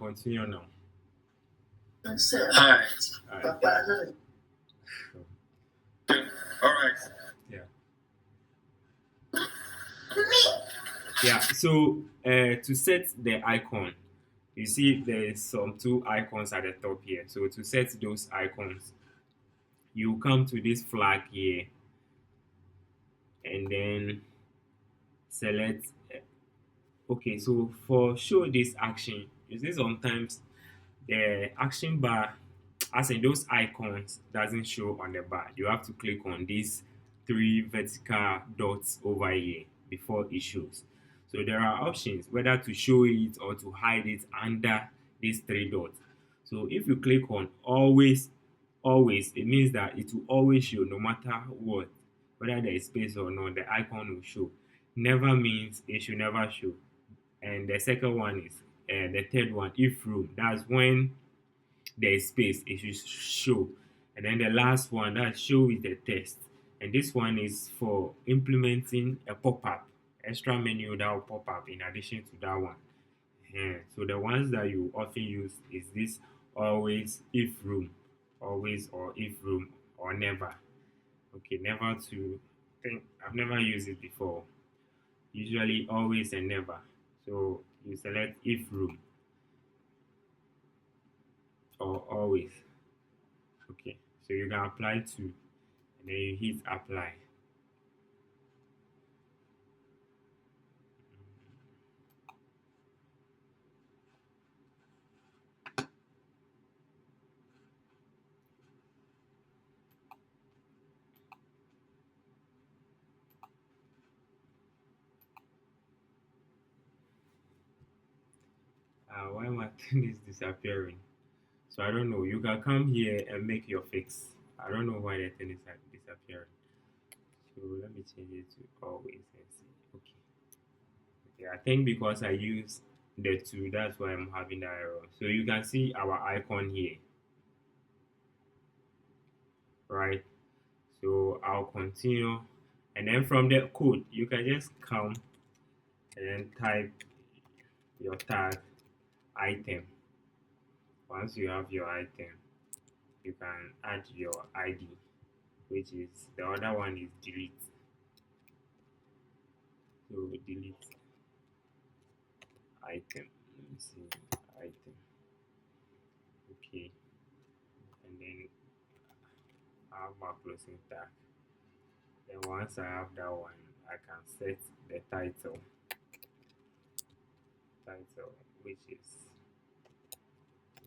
continue now. All right. All right. All right. Yeah. Yeah. So to set the icon, you see there's some two icons at the top here. So to set those icons, you come to this flag here and then select. Okay, so for show this action, you see sometimes the action bar, as in those icons, doesn't show on the bar. You have to click on these three vertical dots over here before it shows. So there are options whether to show it or to hide it under these three dots. So if you click on always, it means that it will always show no matter what, whether there is space or not, the icon will show. Never means it should never show. And the second one is the third one, if room. That's when there is space, it should show. And then the last one, that show is the text. And this one is for implementing a pop-up, extra menu that will pop up in addition to that one. So the ones that you often use is this always, if room, always or if room or never. Okay, never to think I've never used it before. Usually always and never. So you select if room or always. Okay, so you can apply to and then you hit apply. Why my thing is disappearing? So I don't know. You can come here and make your fix. I don't know why the thing is disappearing. So let me change it to always and see. Okay. Okay, I think because I use the two, that's why I'm having that error. So you can see our icon here, right? So I'll continue, and then from the code, you can just come and then type your tag item. Once you have your item, you can add your ID, which is the other one is delete. So delete item. Let me see item. Okay, and then I have my closing tag. Then once I have that one, I can set the title, which is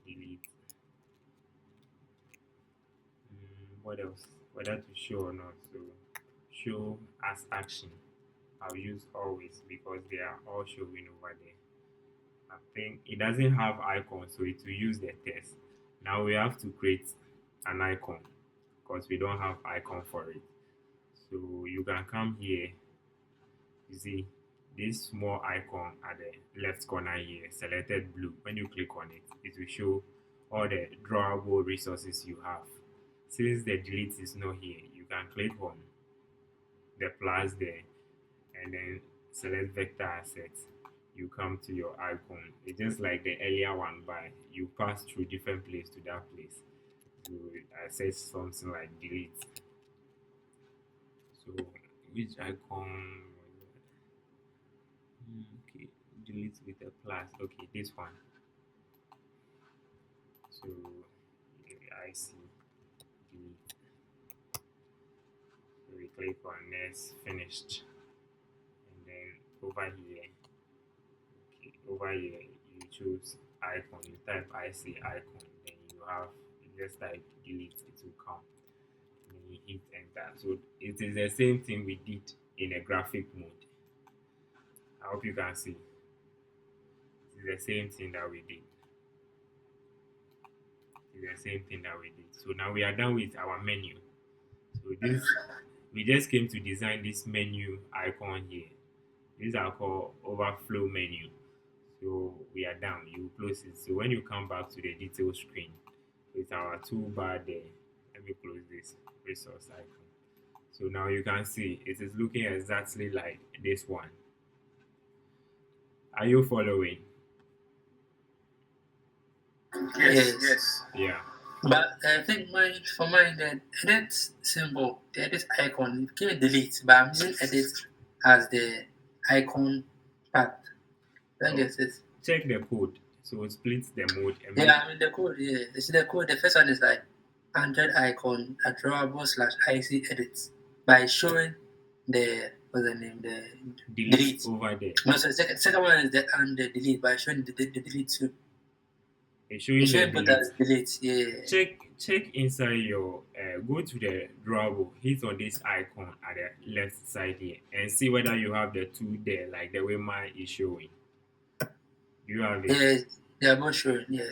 delete. What else? Whether to show or not. So show as action. I'll use always because they are all showing over there. I think it doesn't have icon, so it will use the text. Now we have to create an icon because we don't have icon for it. So you can come here. You see this small icon at the left corner here, selected blue. When you click on it, it will show all the drawable resources you have. Since the delete is not here, you can click on the plus there and then select vector assets. You come to your icon. It's just like the earlier one, but you pass through different place to that place. So I said something like delete. So which icon? Okay, delete with a plus. Okay, this one. So I see delete. So we click on next, finished, and then over here, okay, over here you choose icon. You type IC icon, then you have you just type delete. It will come. And then you hit enter. So it is the same thing we did in a graphic mode. I hope you can see. It's the same thing that we did. It's the same thing that we did. So now we are done with our menu. So this we just came to design this menu icon here. These are called overflow menu. So we are done. You close it. So when you come back to the detail screen with our toolbar there, let me close this resource icon. So now you can see it is looking exactly like this one. Are you following? Yes. Yeah. But I think for mine, the edit symbol, the edit icon, it can delete, but I'm using edit as the icon part. Don't get it? Check the code. So split the mode and Yeah, I mean the code, yeah. You see the code, the first one is like Android icon, drawable / IC edit by showing the, what's the name, the delete over there. No, so second one is the delete by showing the delete too. It's showing It's the showing both as delete, yeah. Check inside your go to the drawable, hit on this icon at the left side here and see whether you have the two there like the way mine is showing. You have it. Yeah, they are both showing, yeah.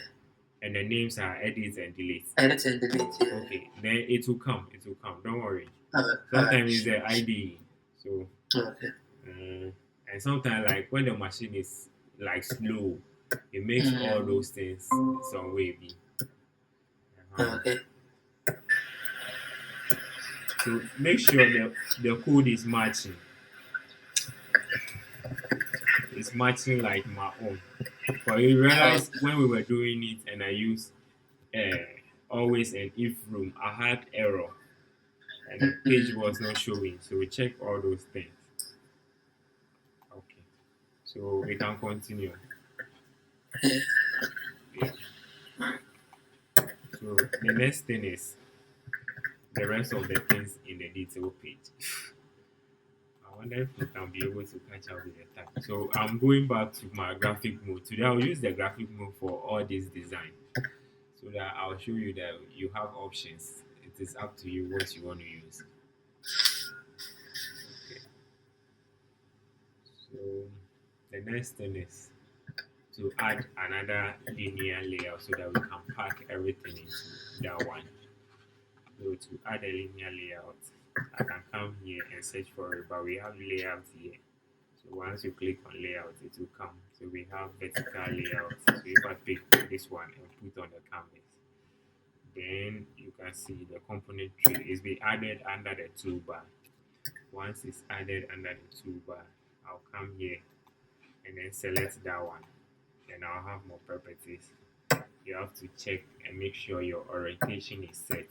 And the names are edit and delete. Edit and delete, yeah. Okay, then it will come. It will come. Don't worry. Sometimes Sometimes it's the ID. So okay. And sometimes like when the machine is like slow, it makes all those things some way be. Okay. So make sure the code is matching. It's matching like my own. But you realize when we were doing it and I used always an if room, I had error and the page was not showing. So we check all those things. Okay. So we can continue. Yeah. So the next thing is the rest of the things in the detail page. I wonder if we can be able to catch up with the time. So I'm going back to my graphic mode. Today I'll use the graphic mode for all this design. So that I'll show you that you have options. It is up to you what you want to use. Okay. So the next thing is to add another linear layout so that we can pack everything into that one. So to add a linear layout, I can come here and search for it, but we have layout here. So once you click on layout, it will come. So we have vertical layout. So if I pick this one and put on the canvas, then you can see the component tree is being added under the toolbar. Once it's added under the toolbar, I'll come here and then select that one. Then I'll have more properties. You have to check and make sure your orientation is set.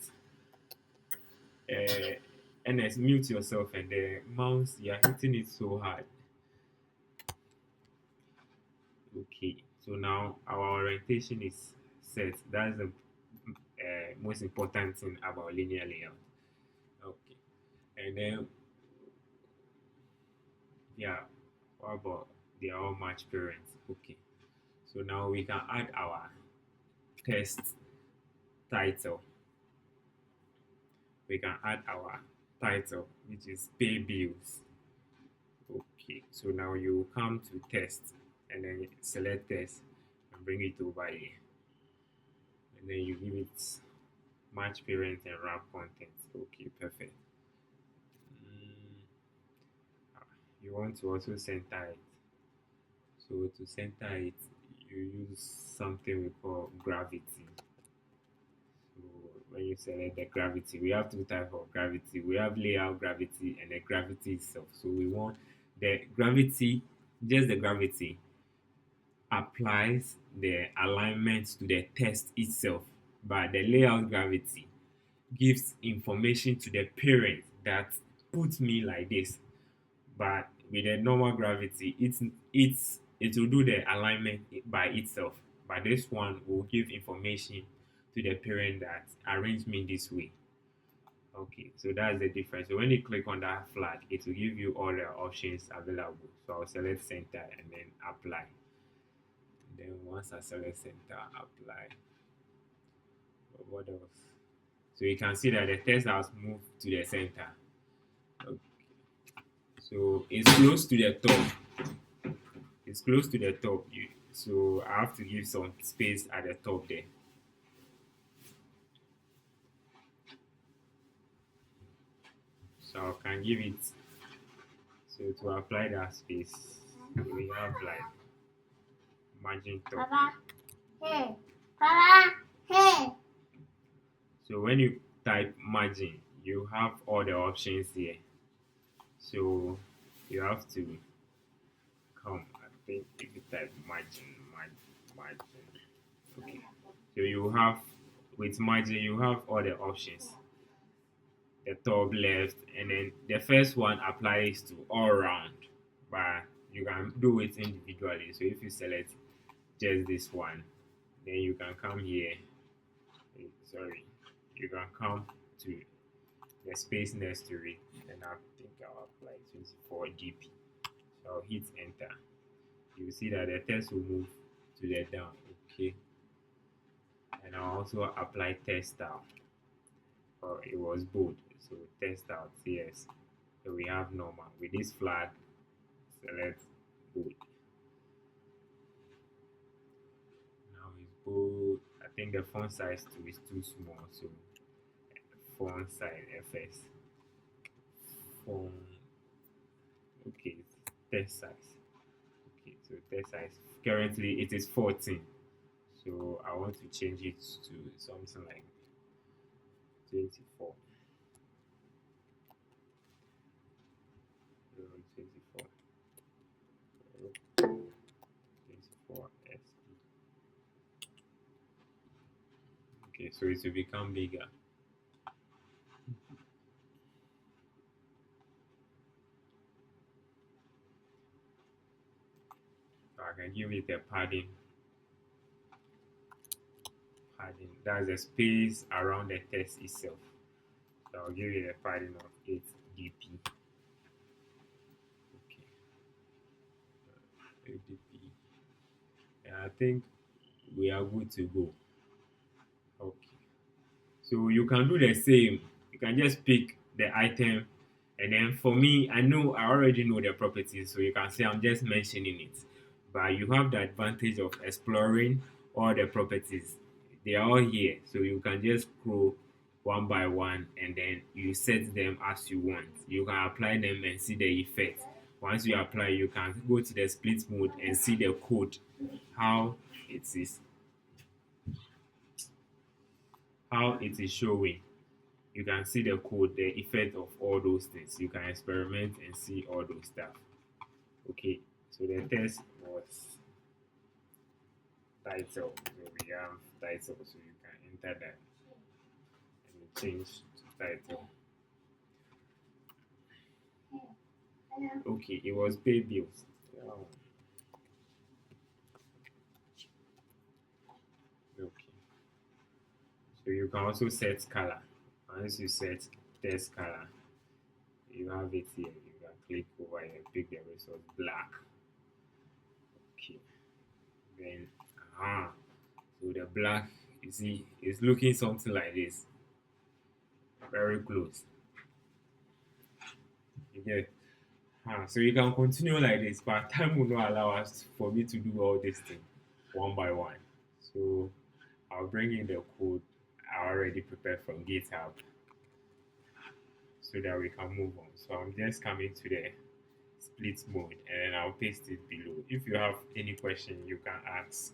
And as mute yourself and the mouse, you're hitting it so hard. Okay, so now our orientation is set. That's the most important thing about linear layout. Okay, and then yeah, what about the all match parents? Okay, so now we can add our test title. We can add our title, which is pay bills. Okay, so now you come to test and then select test and bring it over here. And then you give it match parent and wrap content. Okay, perfect. You want to also center it. So to center it, you use something we call gravity. So when you select the gravity, we have two types of gravity. We have layout gravity and the gravity itself. So we want the gravity, just the gravity applies the alignment to the text itself, but the layout gravity gives information to the parent that puts me like this. But with the normal gravity, it will do the alignment by itself. But this one will give information to the parent that arrange me this way. Okay, so that's the difference. So when you click on that flag, it will give you all the options available. So I'll select center and then apply. Then once I select center, apply. What else? So you can see that the text has moved to the center. Okay. So it's close to the top. It's close to the top. So I have to give some space at the top there. So I can give it. So to apply that space, we have like margin top. Papa, hey, Papa, hey. So when you type margin, you have all the options here. So you have to come. I think if you type margin. Okay. So you have with margin, you have all the options. The top left, and then the first one applies to all round, but you can do it individually. So if you select just this one, then you can come here. Sorry, you can come to the space next to it, and I think I'll apply 24 GP. So I'll hit enter. You see that the text will move to the down. Okay, and I'll also apply text style. Or it was bold, so test out. Yes, so we have normal with this flag. Select bold. Now it's bold. I think the font size too is too small, so font size FS. Font. Okay, text size. Okay, so text size. Currently it is 14, so I want to change it to something like 24. 24. 24 SP. Okay, so it will become bigger. So I can give it a padding. That's the space around the text itself. So I'll give it a padding of 8 dp. Okay, 8 dp. And I think we are good to go. Okay, so you can do the same. You can just pick the item, and then for me, I already know the properties, so you can say I'm just mentioning it. But you have the advantage of exploring all the properties. They are all here, so you can just scroll one by one, and then you set them as you want. You can apply them and see the effect. Once you apply, you can go to the split mode and see the code, how it is showing. You can see the code, the effect of all those things. You can experiment and see all those stuff. Okay, so the test was title. So we have title, so you can enter that and change to title. Okay, it was pay bills. Oh. Okay, so you can also set color. Once you set text color, you have it here. You can click over here, pick the resource black. Okay, then so the black, you see, is looking something like this, very close. You get. So you can continue like this, but time will not allow us for me to do all this thing one by one. So I'll bring in the code I already prepared from GitHub so that we can move on. So I'm just coming to the split mode, and then I'll paste it below. If you have any question, you can ask.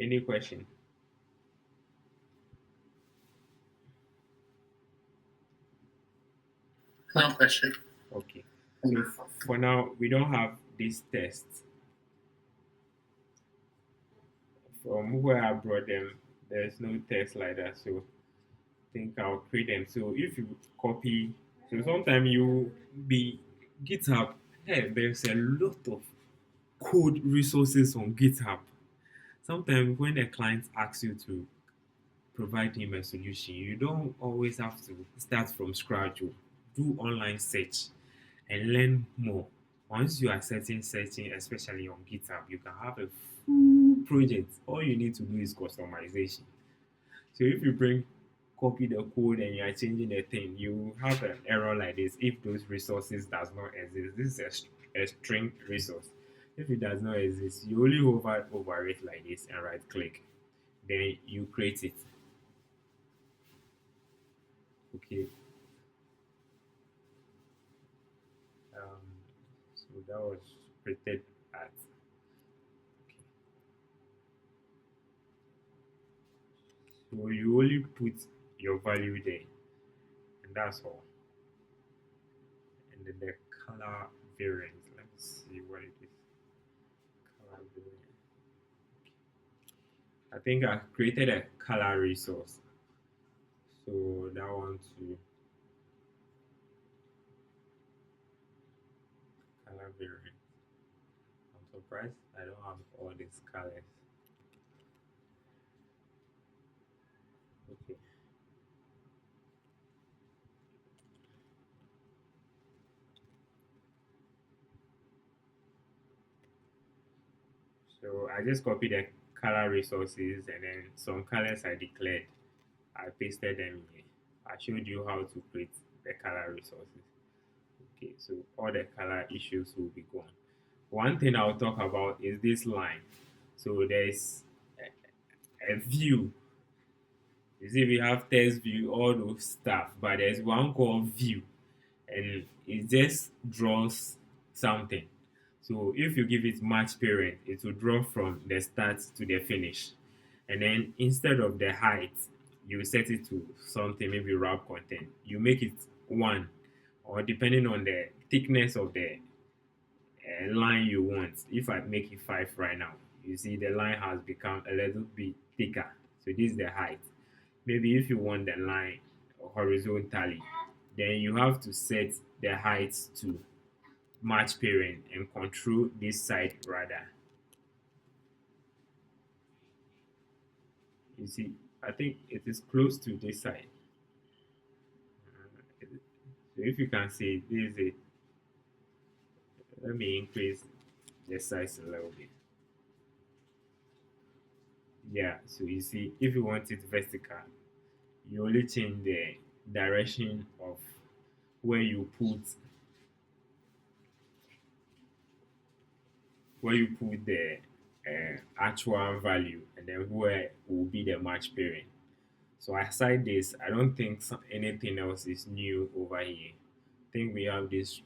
Any question? No question. Okay. So for now, we don't have this test. From where I brought them, there's no test like that. So I think I'll create them. So if you copy, so sometimes you be GitHub, hey, there's a lot of code resources on GitHub. Sometimes when a client asks you to provide him a solution, you don't always have to start from scratch. You do online search and learn more. Once you are searching, especially on GitHub, you can have a full project. All you need to do is customization. So if you copy the code and you are changing the thing, you have an error like this if those resources does not exist. This is a string resource. If it does not exist, you only hover over it like this and right click. Then you create it. Okay. So that was created at. Okay. So you only put your value there, and that's all. And then the color variant. Let's see what it is. Color variant. I think I created a color resource. So that one too. Color variant. I'm surprised I don't have all these colors. Okay. So I just copied the color resources and then some colors I declared. I pasted them here. I showed you how to create the color resources. Okay, so all the color issues will be gone. One thing I'll talk about is this line. So there's a view. You see, we have text view, all those stuff, but there's one called view, and it just draws something. So if you give it match parent, it will draw from the start to the finish. And then instead of the height, you set it to something, maybe wrap content. You make it 1, or depending on the thickness of the line you want. If I make it 5 right now, you see the line has become a little bit thicker. So this is the height. Maybe if you want the line horizontally, then you have to set the height to match parent and control this side rather. You see, I think it is close to this side. So if you can see, this is it. Let me increase the size a little bit. Yeah, so you see, if you want it vertical, you only change the direction of where you put the actual value, and then where will be the match parent. So aside this, I don't think anything else is new over here. I think we have this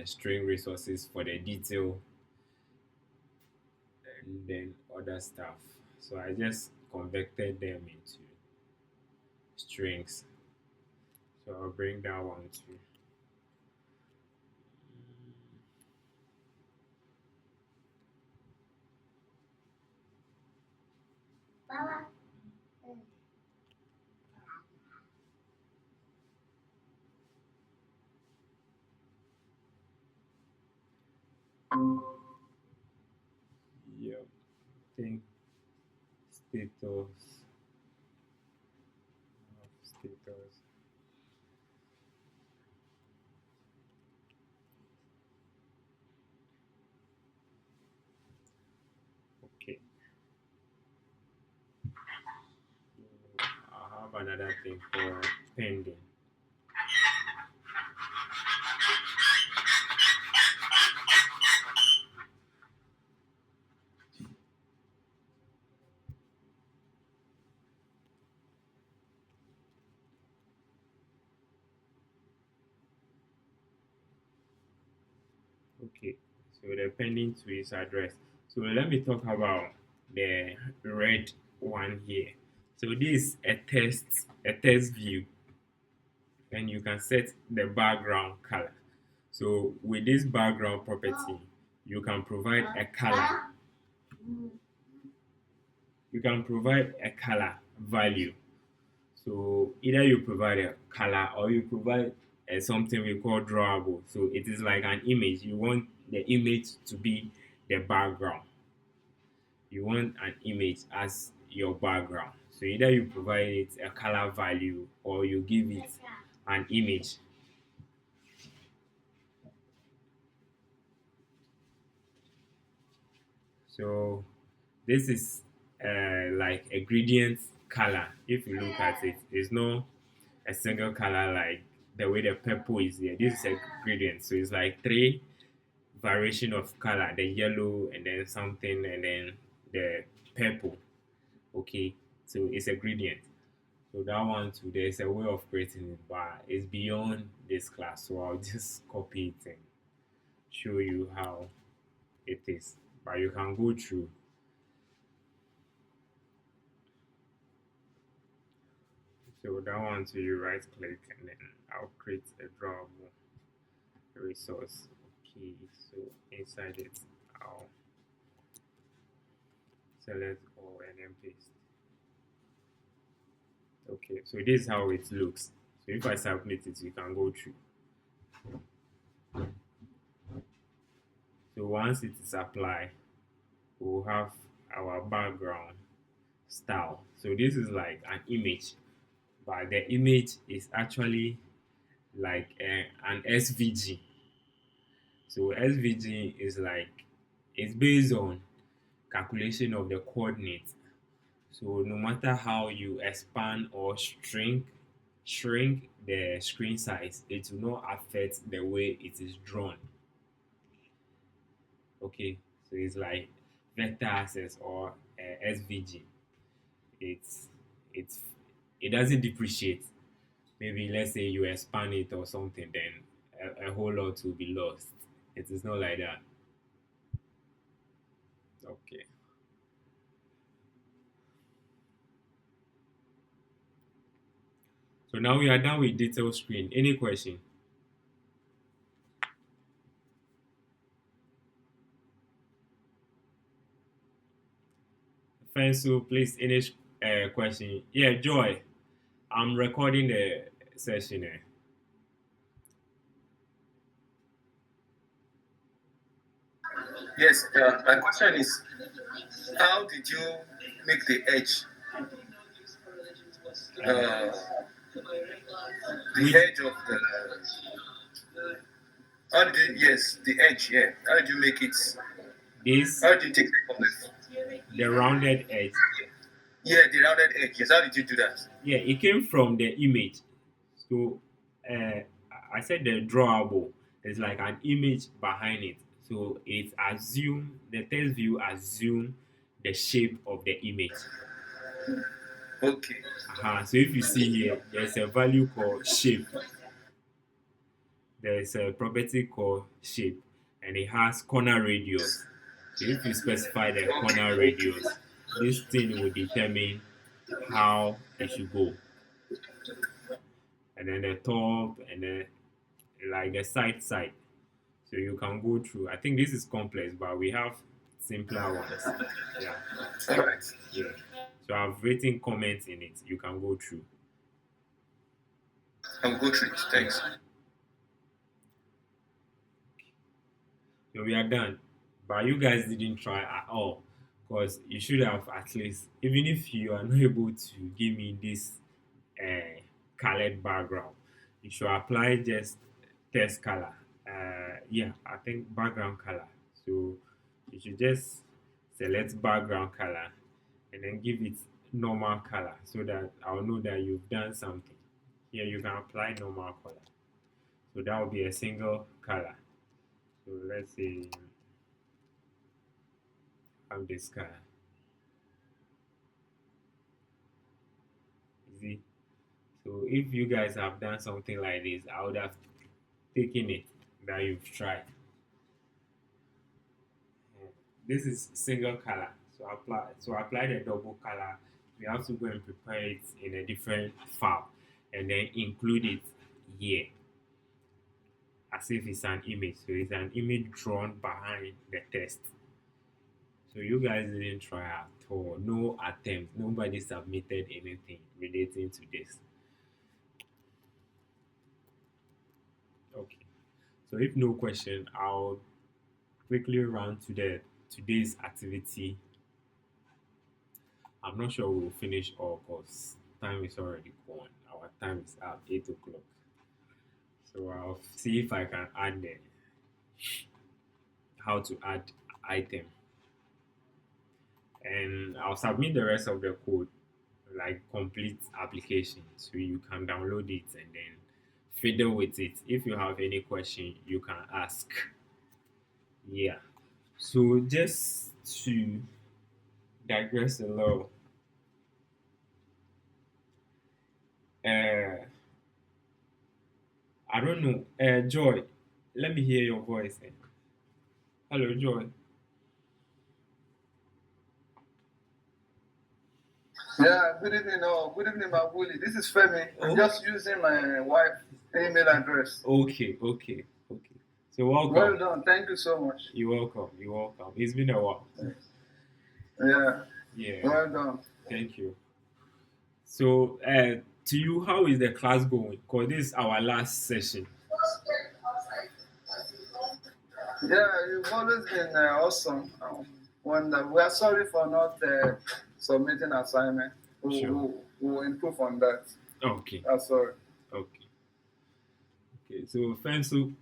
string resources for the detail and then other stuff. So I just converted them into strings. So I'll bring that one too. Baba. Yep. Think status. Okay. I have another thing for pending. Okay, so the pending to is address. So let me talk about the red one here. So this is a test view, and you can set the background color. So with this background property, you can provide a color. You can provide a color value. So either you provide a color or you provide something we call drawable. So it is like an image. You want the image to be the background. You want an image as your background. So either you provide it a color value or you give it an image. So this is like a gradient color. If you look at it, it's not a single color like the way the purple is here. This is a gradient. So it's like 3 variation of color, the yellow and then something and then the purple. Okay, so it's a gradient. So that one too, there's a way of creating it, but it's beyond this class. So I'll just copy it and show you how it is. But you can go through. So that one, so you right click and then I'll create a drawable resource. Okay, so inside it, I'll select all and then paste. Okay, so this is how it looks. So if I submit it, you can go through. So once it is applied, we'll have our background style. So this is like an image, but the image is actually like an SVG. So SVG is like, it's based on calculation of the coordinates. So no matter how you expand or shrink the screen size, it will not affect the way it is drawn. Okay, so it's like vector access or SVG. It's it's it doesn't depreciate. Maybe let's say you expand it or something, then a whole lot will be lost. It is not like that. Okay. So now we are done with detail screen. Any question? Fine, so please, any question? Yeah, Joy, I'm recording the session. Yes, my question is, how did you make the edge? Uh, the edge of the. How did you, yes, the edge, yeah. How did you make it? This, How did you take it from the rounded edge. Yeah, the rounded edge. Yes, how did you do that? Yeah, it came from the image. So I said the drawable is like an image behind it. So it assume the text view assume the shape of the image. Okay. So if you see here, there's a value called shape. There's a property called shape, and it has corner radius. So if you specify the corner radius, this thing will determine how it should go. And then the top, and then like the side. So you can go through. I think this is complex, but we have simpler ones. Yeah. All right. Yeah. So I've written comments in it. You can go through. I'll go through it. Thanks. So we are done. But you guys didn't try at all. Because you should have at least, even if you are not able to give me this colored background, you should apply just text color. Yeah, I think background color. So you should just select background color and then give it normal color so that I'll know that you've done something. Here you can apply normal color. So that will be a single color. So let's say have this color. You see? So if you guys have done something like this, I would have taken it that you've tried. This is single color. So apply the double color. We have to go and prepare it in a different file and then include it here as if it's an image. So it's an image drawn behind the text. So you guys didn't try at all. No attempt. Nobody submitted anything relating to this. Okay. So if no question, I'll quickly run to the today's activity. I'm not sure we'll finish all because time is already gone. Our time is up, 8 o'clock. So I'll see if I can add how to add item. And I'll submit the rest of the code like complete application so you can download it and then fiddle with it. If you have any question, you can ask. Yeah. So just to digress a little, I don't know, Joy. Let me hear your voice. Hello, Joy. Yeah, good evening, good evening, my bully. This is Femi. I'm Oh, just using my wife's email address. okay, okay, okay. So Well welcome. done. Thank you so much. You're welcome. You're welcome. It's been a while. Yeah, Yeah, well done. thank you. So, to you, how is the class going? Because this is our last session. Yeah, you've always been awesome. Wonderful. We are sorry for not submitting assignment. Sure. We'll improve on that. Okay. That's sorry. Okay. Okay. So, Fensu,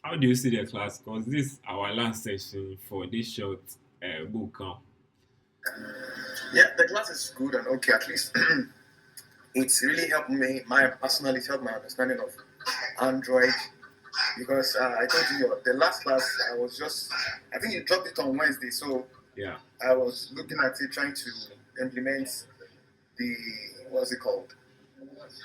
how do you see the class? Because this is our last session for this short book camp. Yeah, the class is good and okay. At least it's really helped me. My personally, it's helped my understanding of Android because I told you the last class I was just. I think you dropped it on Wednesday, so Yeah. I was looking at it, trying to implement the what's it called?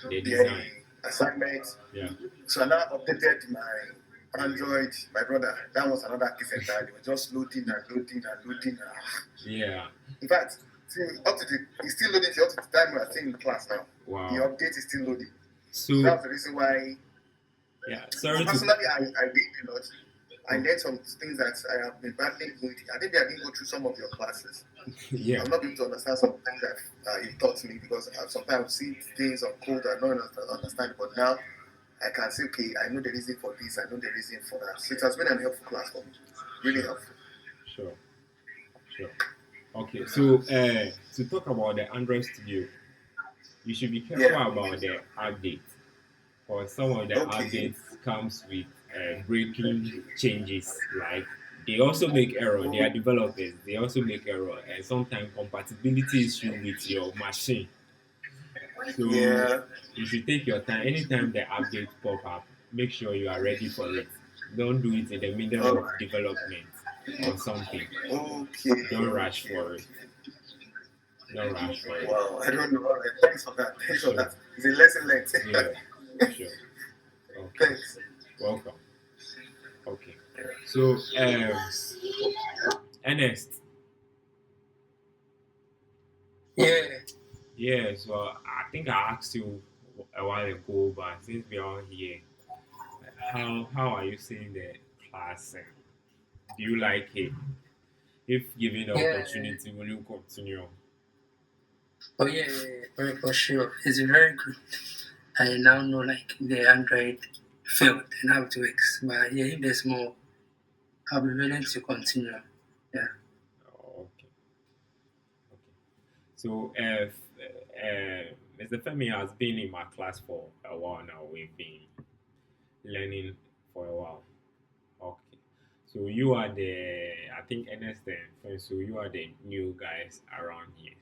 The The design. assignment. Yeah. So I now updated my Android. My brother, that was another case entirely. They were just loading and loading and loading. Yeah. In fact, see, up to the it's still loading till up to the time we are still in class now. The Wow. update is still loading. So So, that's the reason why yeah. Sorry to. personally I did a lot. I learned some things that I have been battling with. I think I didn't go through some of your classes. Yeah. I'm not able to understand some things that you taught me because I sometimes see things on code I don't understand. But now I can say, okay, I know the reason for this, I know the reason for that. So it has been a helpful class for me. Really Sure. helpful. Sure. Sure. Okay. So, to talk about the Android Studio, you should be careful Yeah. about the update. Or some of the Okay. updates comes with breaking changes. Like they also make error. They are developers. They also make error, and sometimes compatibility issue with your machine. So Yeah. you should take your time. Anytime the update pop up, make sure you are ready for it. Don't do it in the All middle of right. development or something. Okay. Don't rush for it. Don't rush for it. Wow. I don't know. All right. Thanks for that. Thanks for Sure. that. It's a lesson learned. Yeah. Sure. Okay. Thanks. Welcome. Okay. So, Ernest, Yeah, yeah, so I think I asked you a while ago, but since we are here, how are you seeing the class? Do you like it? If given the yeah. opportunity, will you continue? Oh yeah, for sure. It's very good. I now know like the Android field and how it works. But yeah, if there's more, I'll be willing to continue. Yeah. Oh, okay, okay. So, Mr. Femi has been in my class for a while now. We've been learning for a while. Okay. So you are the, I think Ernest and friends, so you are the new guys around here.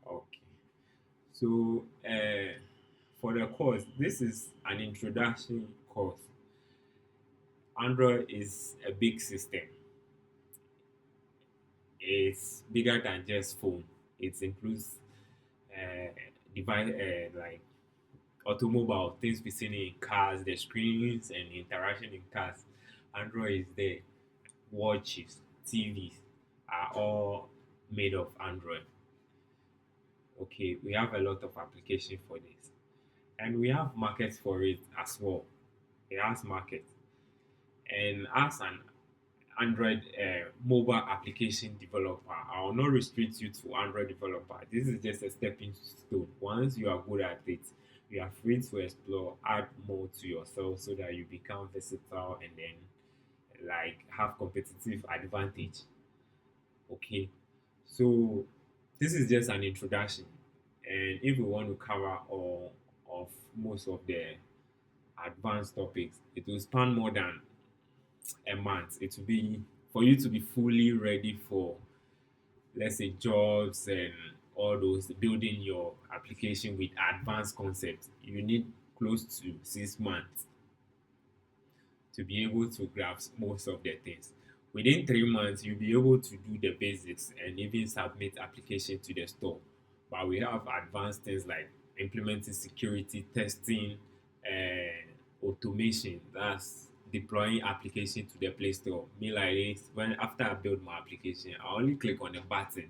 Okay. So for the course, this is an introduction course. Android is a big system. It's bigger than just phone. It includes uh, device like automobile, things we see in cars, the screens and interaction in cars. Android is there. Watches, TVs are all made of Android. Okay, we have a lot of application for this, and we have markets for it as well. It has market, and as an Android mobile application developer, I will not restrict you to Android developer. This is just a stepping stone. Once you are good at it, you are free to explore, add more to yourself so that you become versatile and then like have competitive advantage. Okay, so this is just an introduction, and if we want to cover all of most of the advanced topics, it will span more than a month. It will be for you to be fully ready for, let's say, jobs and all those building your application with advanced concepts. You need close to 6 months to be able to grasp most of the things. Within 3 months, you'll be able to do the basics and even submit application to the store. But we have advanced things like implementing security, testing, automation. That's deploying application to the Play Store. Me like this, when after I build my application, I only click on the button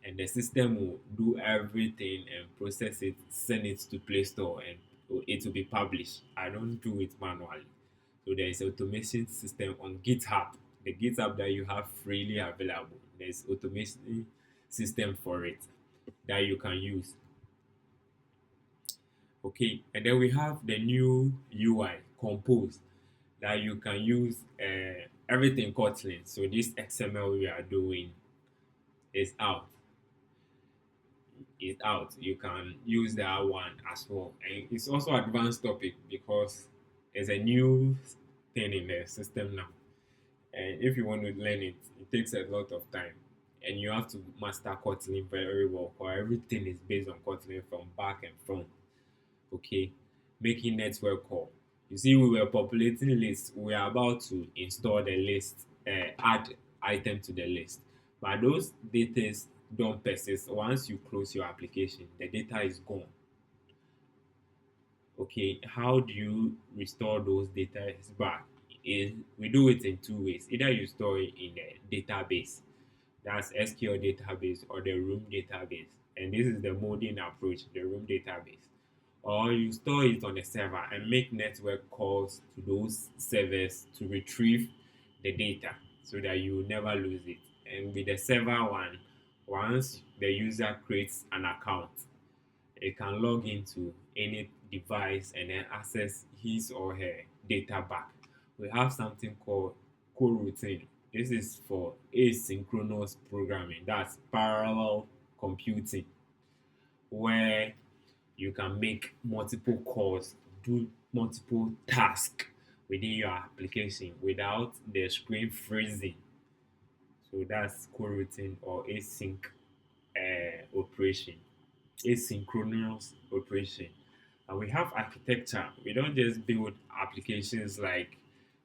and the system will do everything and process it, send it to Play Store, and it will be published. I don't do it manually. So there is automation system on GitHub. The GitHub that you have freely available. There's automation system for it that you can use. Okay, and then we have the new UI Compose that you can use everything Kotlin. So this XML we are doing is out. Is out. You can use that one as well, and it's also advanced topic because there's a new thing in the system now. And if you want to learn it, it takes a lot of time, and you have to master Kotlin very well, or everything is based on Kotlin from back and front. Okay, making network call. You see, we were populating lists. We are about to install the list, add item to the list, but those data don't persist. Once you close your application, the data is gone. Okay, how do you restore those data back? We do it in two ways. Either you store it in a database, that's SQL database or the room database, and this is the modern approach, the room database. Or you store it on a server and make network calls to those servers to retrieve the data so that you will never lose it. And with the server one, once the user creates an account, it can log into any device and then access his or her data back. We have something called coroutine. This is for asynchronous programming, that's parallel computing, where you can make multiple calls, do multiple tasks within your application without the screen freezing. So that's coroutine or operation, asynchronous operation. And we have architecture. We don't just build applications like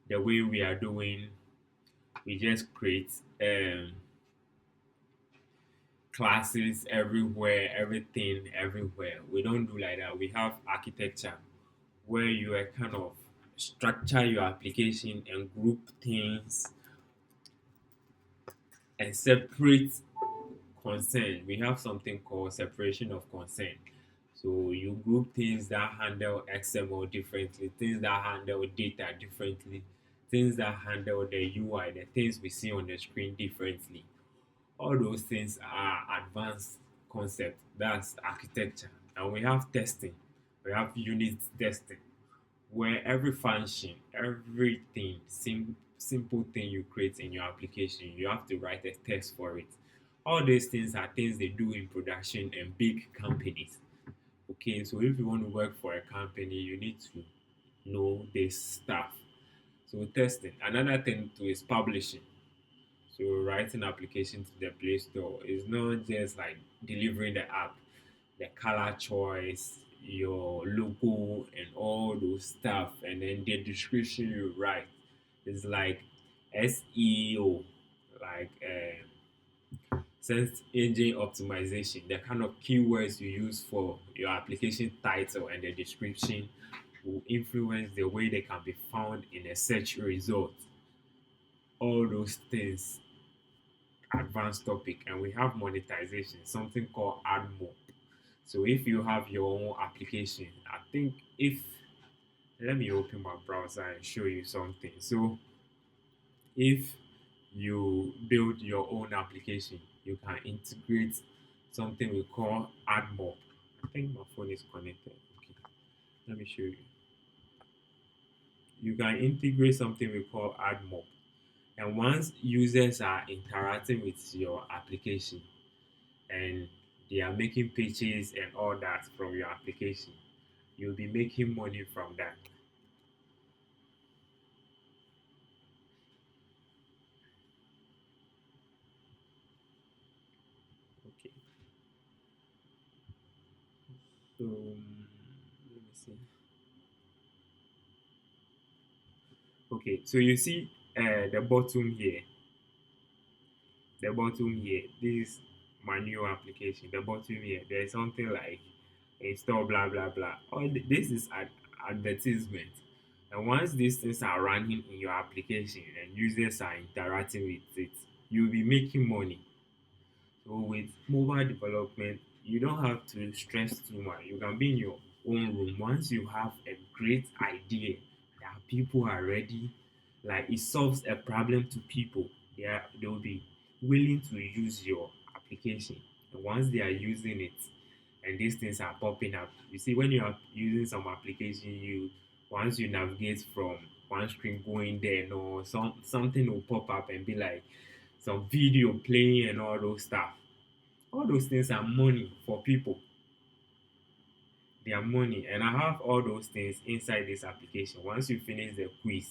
the way we are doing. We just create classes everywhere, everything everywhere. We don't do like that. We have architecture where you are kind of structure your application and group things and separate concern. We have something called separation of concern. So you group things that handle XML differently, things that handle data differently, things that handle the UI, the things we see on the screen differently. All those things are advanced concept. That's architecture. And we have testing. We have unit testing, where every function, everything, simple thing you create in your application, you have to write a test for it. All these things are things they do in production and big companies. Okay, so if you want to work for a company, you need to know this stuff. So testing. Another thing too is publishing. So writing application to the Play Store is not just like delivering the app, the color choice, your logo, and all those stuff, and then the description you write is like SEO, like search engine optimization. The kind of keywords you use for your application title and the description will influence the way they can be found in a search result. All those things advanced topic. And we have monetization, something called add more. So if you have your own application, I think if let me open my browser and show you something. So if you build your own application, you can integrate something we call add more. I think my phone is connected. Okay, let me show you. You can integrate something we call add more. And once users are interacting with your application and they are making pitches and all that from your application, you'll be making money from that. Okay. So let me see. Okay, so you see the bottom here, this is my new application. The bottom here, there's something like install blah blah blah. This is advertisement. And once these things are running in your application and users are interacting with it, you'll be making money. So with mobile development, you don't have to stress too much. You can be in your own room. Once you have a great idea that people are ready, like it solves a problem to people, they will be willing to use your application. And once they are using it and these things are popping up, you see when you are using some application, you once you navigate from one screen going there, no something will pop up and be like some video playing and all those stuff. All those things are money for people. They are money, and I have all those things inside this application. Once you finish the quiz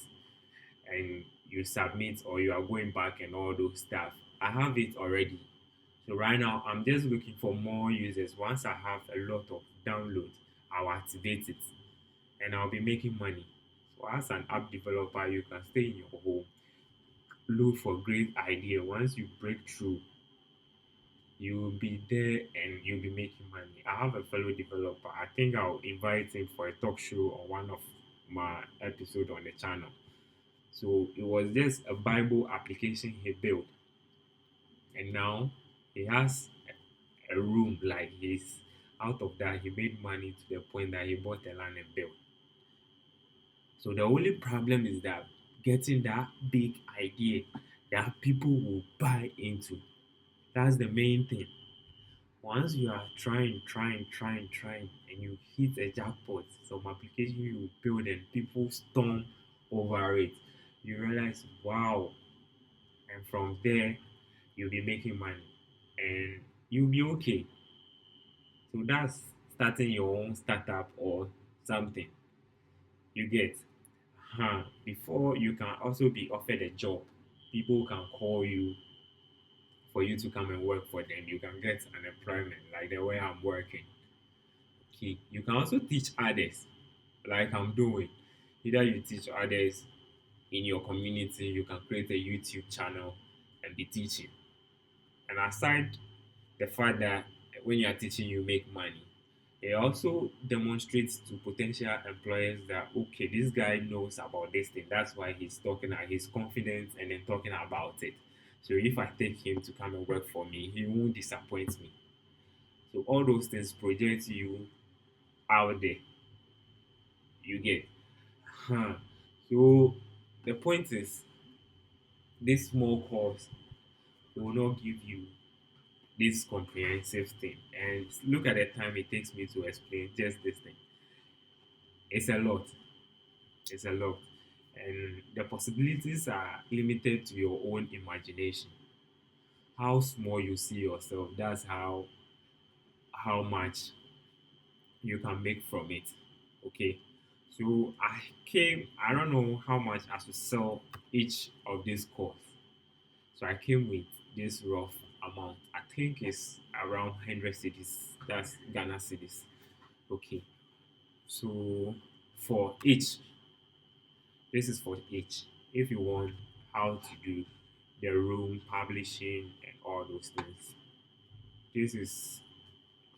and you submit or you are going back and all those stuff, I have it already. So right now, I'm just looking for more users. Once I have a lot of downloads, I'll activate it and I'll be making money. So as an app developer, you can stay in your home, look for great idea. Once you break through, you'll be there and you'll be making money. I have a fellow developer. I think I'll invite him for a talk show on one of my episode on the channel. So it was just a Bible application he built, and now he has a room like his. Out of that, he made money to the point that he bought a land and built. So the only problem is that getting that big idea that people will buy into. That's the main thing. Once you are trying, and you hit a jackpot, some application you build and people storm over it, you realize, wow, and from there, you'll be making money and you'll be okay. So that's starting your own startup or something. You get, before you can also be offered a job, people can call you for you to come and work for them. You can get unemployment like the way I'm working. Okay, you can also teach others, like I'm doing. Either you teach others in your community, you can create a YouTube channel and be teaching. And aside the fact that when you are teaching, you make money, it also demonstrates to potential employers that okay, this guy knows about this thing. That's why he's talking, he's confident and then talking about it. So if I take him to come and work for me, he won't disappoint me. So all those things project you out there. You get. Huh. So the point is, this small course will not give you this comprehensive thing. And look at the time it takes me to explain just this thing. It's a lot. It's a lot. And the possibilities are limited to your own imagination. How small you see yourself, that's how much you can make from it. Okay. So I don't know how much I should sell each of these course. So I came with this rough amount. I think it's around 100 cities. That's Ghana cities. Okay. So for each, this is for each. If you want how to do the room, publishing, and all those things, this is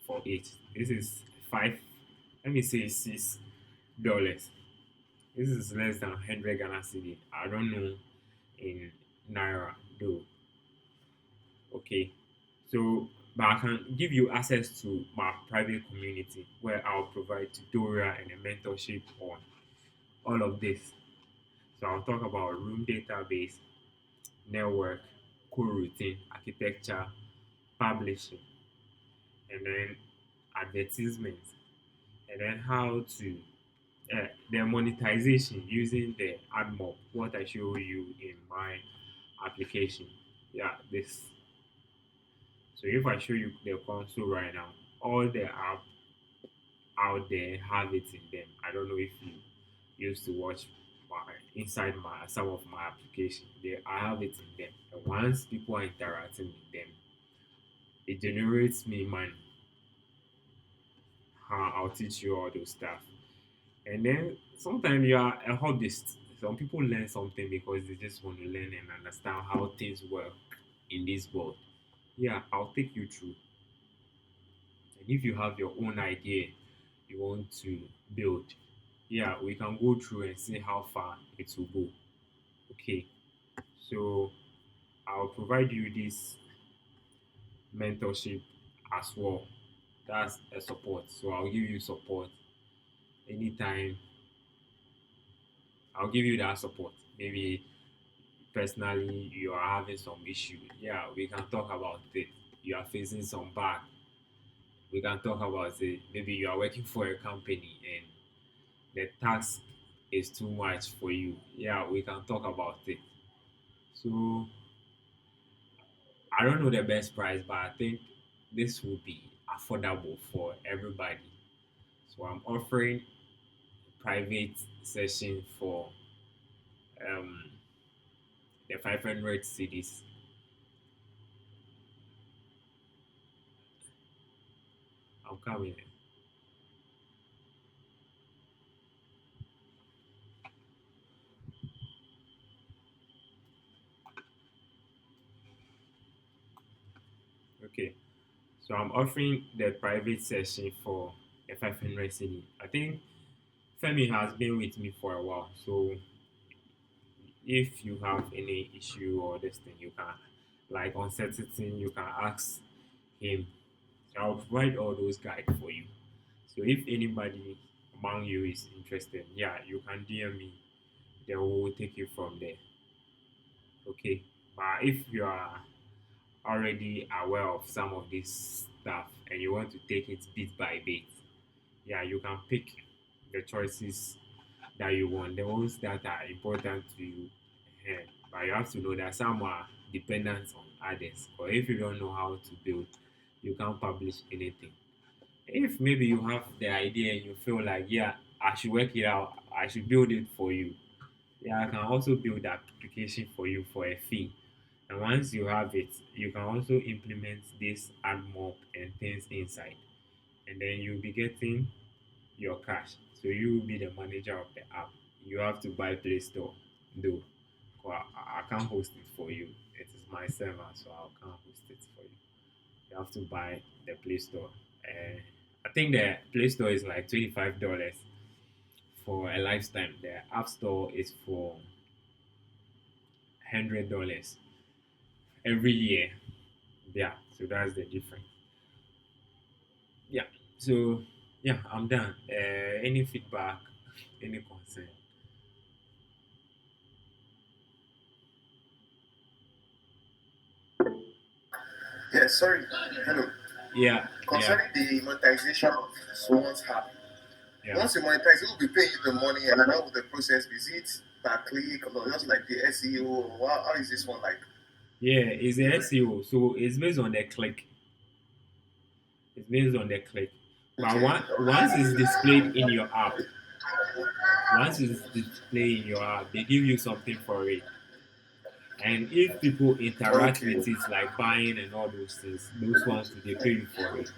for each. This is five, let me say $6. This is less than 100 Ghana cedi. I don't know in Naira though. Okay. So, but I can give you access to my private community where I'll provide tutorial and a mentorship on all of this. So I'll talk about room database, network, coroutine, architecture, publishing, and then advertisement, and then how to the monetization using the AdMob, what I show you in my application. Yeah, this. So if I show you the console right now, all the app out there have it in them. I don't know if you used to watch inside my some of my application. I have it in them. And once people are interacting with them, it generates me money. I'll teach you all those stuff. And then sometimes you are a hobbyist. Some people learn something because they just want to learn and understand how things work in this world. Yeah, I'll take you through. And if you have your own idea you want to build, yeah, we can go through and see how far it will go. Okay, so I'll provide you this mentorship as well. That's a support. So I'll give you support anytime. I'll give you that support. Maybe personally you are having some issue. Yeah, we can talk about it. You are facing some bad. We can talk about it. Maybe you are working for a company and the task is too much for you. Yeah, we can talk about it. So I don't know the best price, but I think this will be affordable for everybody. So I'm offering private session for um the 500 cities. I'm coming. Okay. So I'm offering the private session for a 500 city. I think Femi has been with me for a while. So if you have any issue or this thing, you can like uncertainty, you can ask him. So I'll provide all those guides for you. So if anybody among you is interested, yeah, you can DM me. Then we'll take you from there. Okay. But if you are already aware of some of this stuff and you want to take it bit by bit, yeah, you can pick the choices that you want, the ones that are important to you. But you have to know that some are dependent on others. Or if you don't know how to build, you can't publish anything. If maybe you have the idea and you feel like, yeah, I should work it out, I should build it for you. Yeah, I can also build the application for you for a fee. And once you have it, you can also implement this add mob and things inside. And then you'll be getting your cash. So you will be the manager of the app. You have to buy Play Store though. 'Cause I can't host it for you. It is my server, so I can't host it for you. You have to buy the Play Store. Uh, I think the Play Store is like $25 for a lifetime. The App Store is for $100 every year. Yeah, so that's the difference. Yeah, so yeah, I'm done. Any feedback, any concern? Yeah, sorry. Hello. Yeah, yeah, Concerning the monetization of someone's app, yeah. once you monetize, it will be paying you the money, and how will the process be? Is it per click or just like the SEO? Or how is this one like? Yeah, it's the SEO, so it's based on the click. It's based on the click. But Okay. once it's displayed in your app, once it's displayed in your app, they give you something for it. And if people interact Okay. with it, like buying and all those things, those ones too, they pay you for it.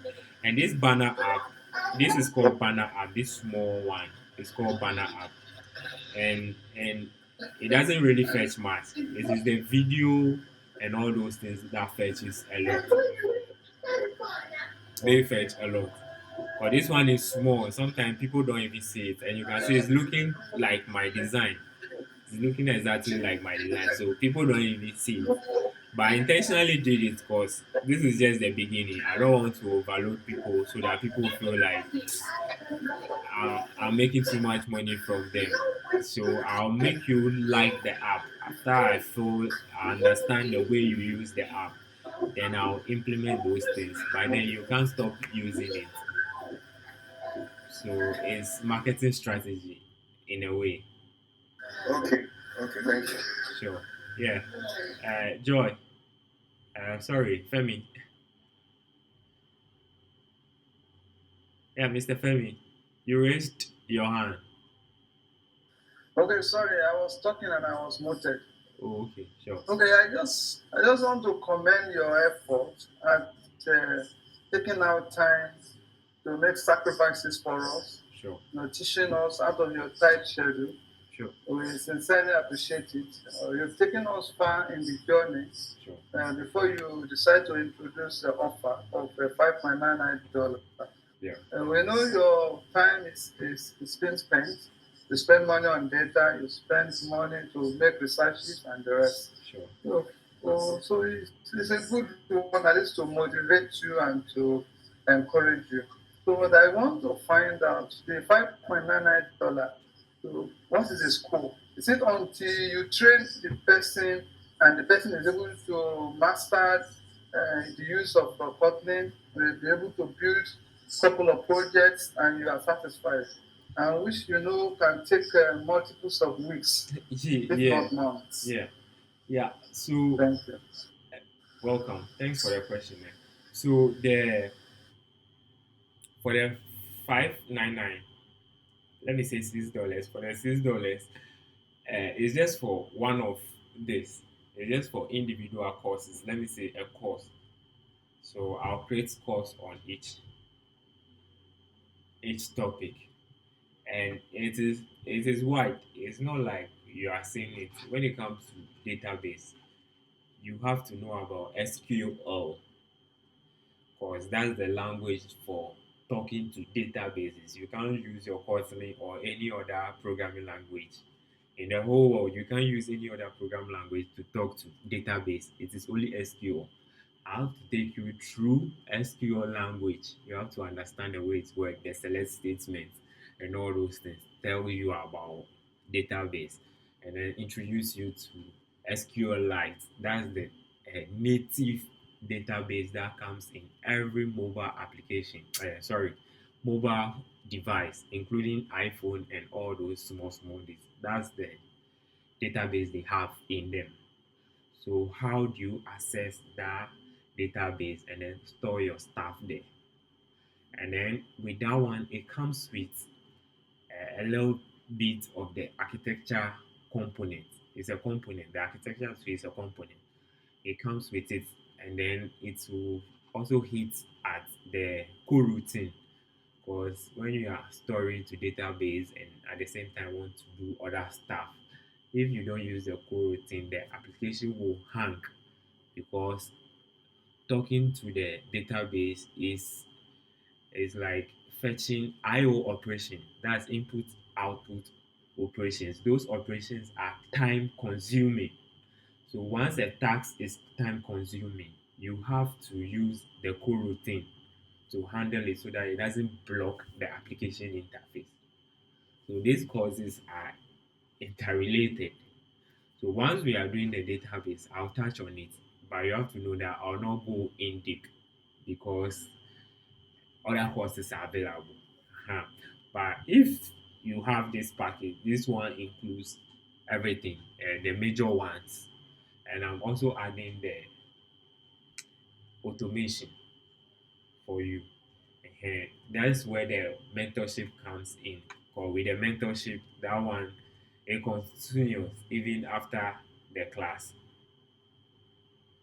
And this banner app, this is called banner app. This small one is called banner app, and it doesn't really fetch much. It is the video and all those things that fetches a lot. They fetch a lot. But this one is small. Sometimes people don't even see it, and you can see it's looking like my design. It's looking exactly like my design, so people don't even see it. But I intentionally did it because this is just the beginning. I don't want to overload people so that people feel like I'm making too much money from them. So I'll make you like the app. After I feel I understand the way you use the app, then I'll implement those things. But then you can't stop using it. So it's marketing strategy in a way. Okay. Okay. Thank you. Sure. Yeah. Joy. Sorry, Femi. Yeah, Mr. Femi. You raised your hand. Okay, sorry, I was talking and I was muted. Oh, okay, sure. Okay, I just want to commend your effort at taking out time to make sacrifices for us, Sure. teaching us out of your tight schedule. Sure. We sincerely appreciate it. You've taken us far in the journey Sure. before you decide to introduce the offer of $5.99. Yeah. We know your time is being spent. You spend money on data, you spend money to make researches and the rest. Sure. So So it's a good one at least to motivate you and to encourage you. So what I want to find out, the $5.99, so what is the scope? Is it until you train the person and the person is able to master the use of Kotlin, will be able to build a couple of projects and you are satisfied? And which can take multiples of weeks, if Yeah, not months. yeah, yeah. So Thank you. welcome. Thanks for the question, man. So the for the 599, let me say $6. For the $6, it's just for one of this. It's just for individual courses. Let me say a course. So I'll create course on each topic, and it is wide. It's not like you are seeing it. When it comes to database, you have to know about SQL because that's the language for talking to databases. You can't use your Kotlin or any other programming language in the whole world. You can't use any other programming language to talk to database. It is only SQL. I have to take you through SQL language. You have to understand the way it works, the select statement, and all those things. Tell you about database, and then introduce you to SQLite. That's the native database that comes in every mobile application. Mobile device, including iPhone and all those small things. That's the database they have in them. So how do you access that database and then store your stuff there? And then with that one, it comes with a little bit of the architecture component. It's a component. The architecture is a component. It comes with it, and then it will also hit at the coroutine because when you are storing to database and at the same time want to do other stuff, if you don't use the coroutine, the application will hang because talking to the database is like fetching IO operation. That's input output operations. Those operations are time consuming. So once a task is time consuming, you have to use the coroutine to handle it so that it doesn't block the application interface. So these causes are interrelated. So once we are doing the database, I'll touch on it, but you have to know that I'll not go in deep because other courses are available. Uh-huh. But if you have this package, this one includes everything, the major ones, and I'm also adding the automation for you. That's where the mentorship comes in. Or with the mentorship, that one it continues even after the class.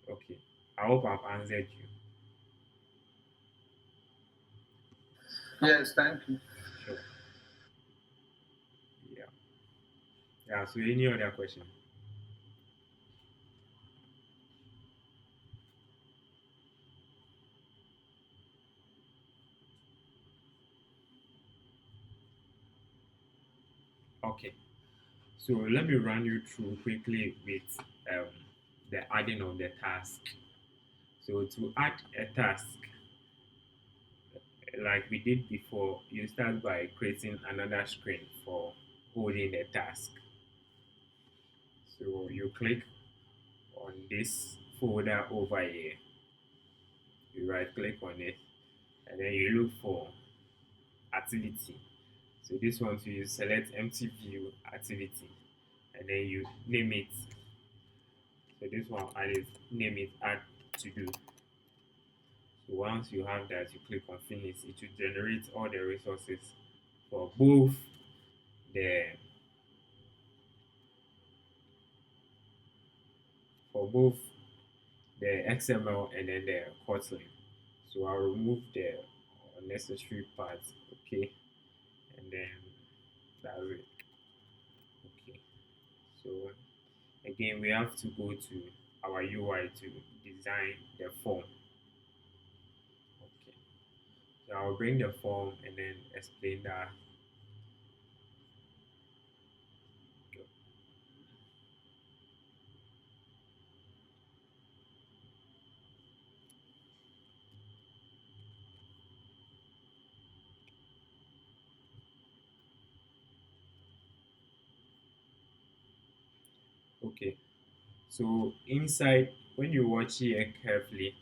Okay. I hope I've answered you. Yes, thank you. Sure. Yeah. Yeah. So any other question? Okay. So let me run you through quickly with um, the adding of the task. So to add a task, like we did before, you start by creating another screen for holding the task. So you click on this folder over here. You right click on it, and then you look for activity. So this one, so you select empty view activity, and then you name it. So this one, I name it add to do. So once you have that, you click on finish. It will generate all the resources for both the for both the XML and then the Kotlin. So I'll remove the unnecessary parts. Okay, and then that's it. Okay. So again, we have to go to our UI to design the form. Okay. So I'll bring the form and then explain that. Okay. So inside, when you watch here carefully,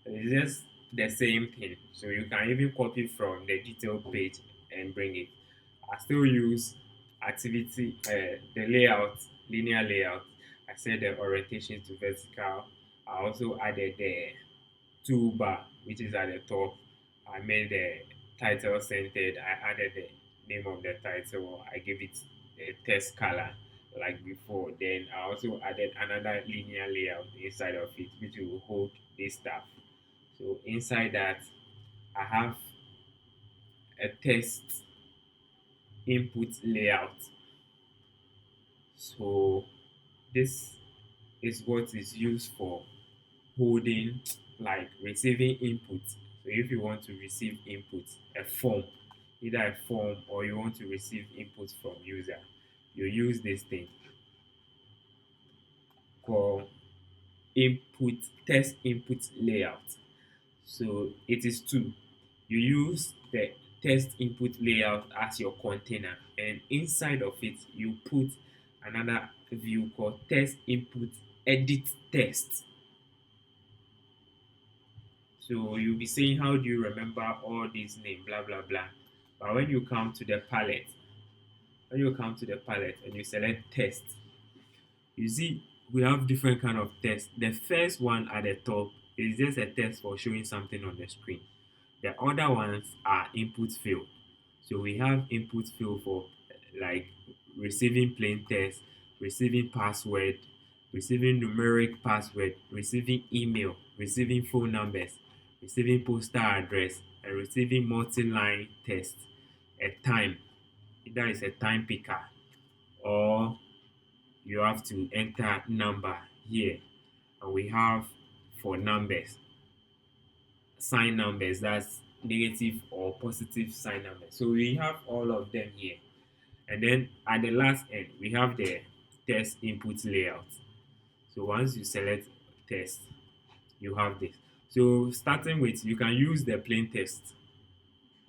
it's just the same thing. So you can even copy from the detail page and bring it. I still use activity, the layout, linear layout. I set the orientation to vertical. I also added the toolbar, which is at the top. I made the title centered. I added the name of the title. I gave it a text color like before. Then I also added another linear layout inside of it, which will hold this stuff. So inside that, I have a text input layout. So this is what is used for holding, like receiving input. So if you want to receive input, a form, either a form or you want to receive input from user, you use this thing called input test input layout. So it is two. You use the test input layout as your container, and inside of it you put another view called test input edit test. So you'll be saying, how do you remember all these names, blah blah blah. But when you come to the palette and you select test, you see we have different kind of tests. The first one at the top is just a test for showing something on the screen. The other ones are input field. So we have input field for like receiving plain text, receiving password, receiving numeric password, receiving email, receiving phone numbers, receiving postal address, and receiving multi-line text. A time, either it's a time picker or you have to enter number here. And we have for numbers, sign numbers, that's negative or positive sign numbers. So we have all of them here. And then at the last end, we have the test input layout. So once you select test, you have this. So starting with, you can use the plain text.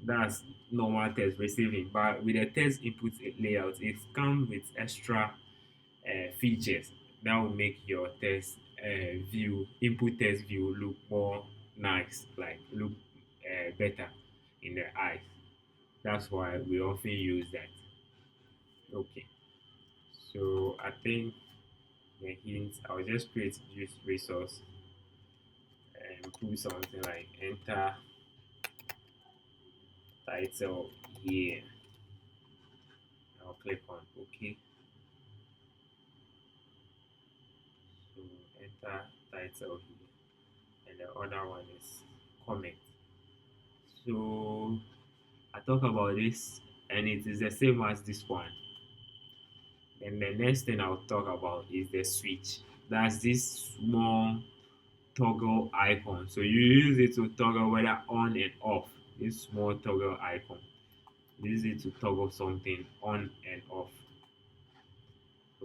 That's normal text receiving. But with the test input layout, it comes with extra features that will make your test view, input test view look more nice, like look better in the eyes. That's why we often use that. Okay. So I think the hints, I'll just create this resource and put something like enter title here. I'll click on OK. So enter title here. And the other one is comment. So I talk about this and it is the same as this one. And the next thing I'll talk about is the switch. That's this small toggle icon. So you use it to toggle whether on and off. This small toggle icon. Use it to toggle something on and off.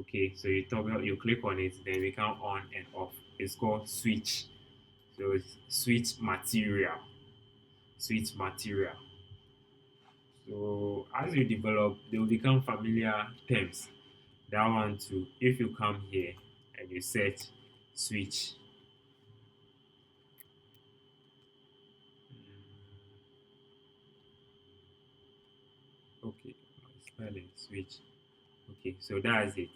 Okay, so you toggle, you click on it, then it become on and off. It's called switch. So it's switch material. Switch material. So as you develop, they will become familiar terms. That one too. If you come here and you search switch, okay, spelling switch. Okay, so that's it.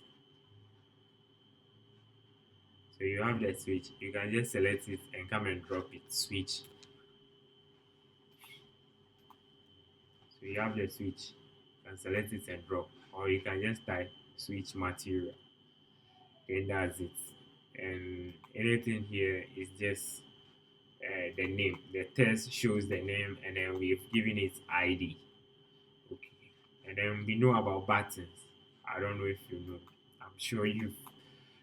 So you have the switch. You can just select it and come and drop it. Switch. So you have the switch. You can select it and drop, or you can just type switch material. Then that's it. And anything here is just the name. The text shows the name, and then we've given it ID. Okay. And then we know about buttons. I don't know if you know. I'm sure you've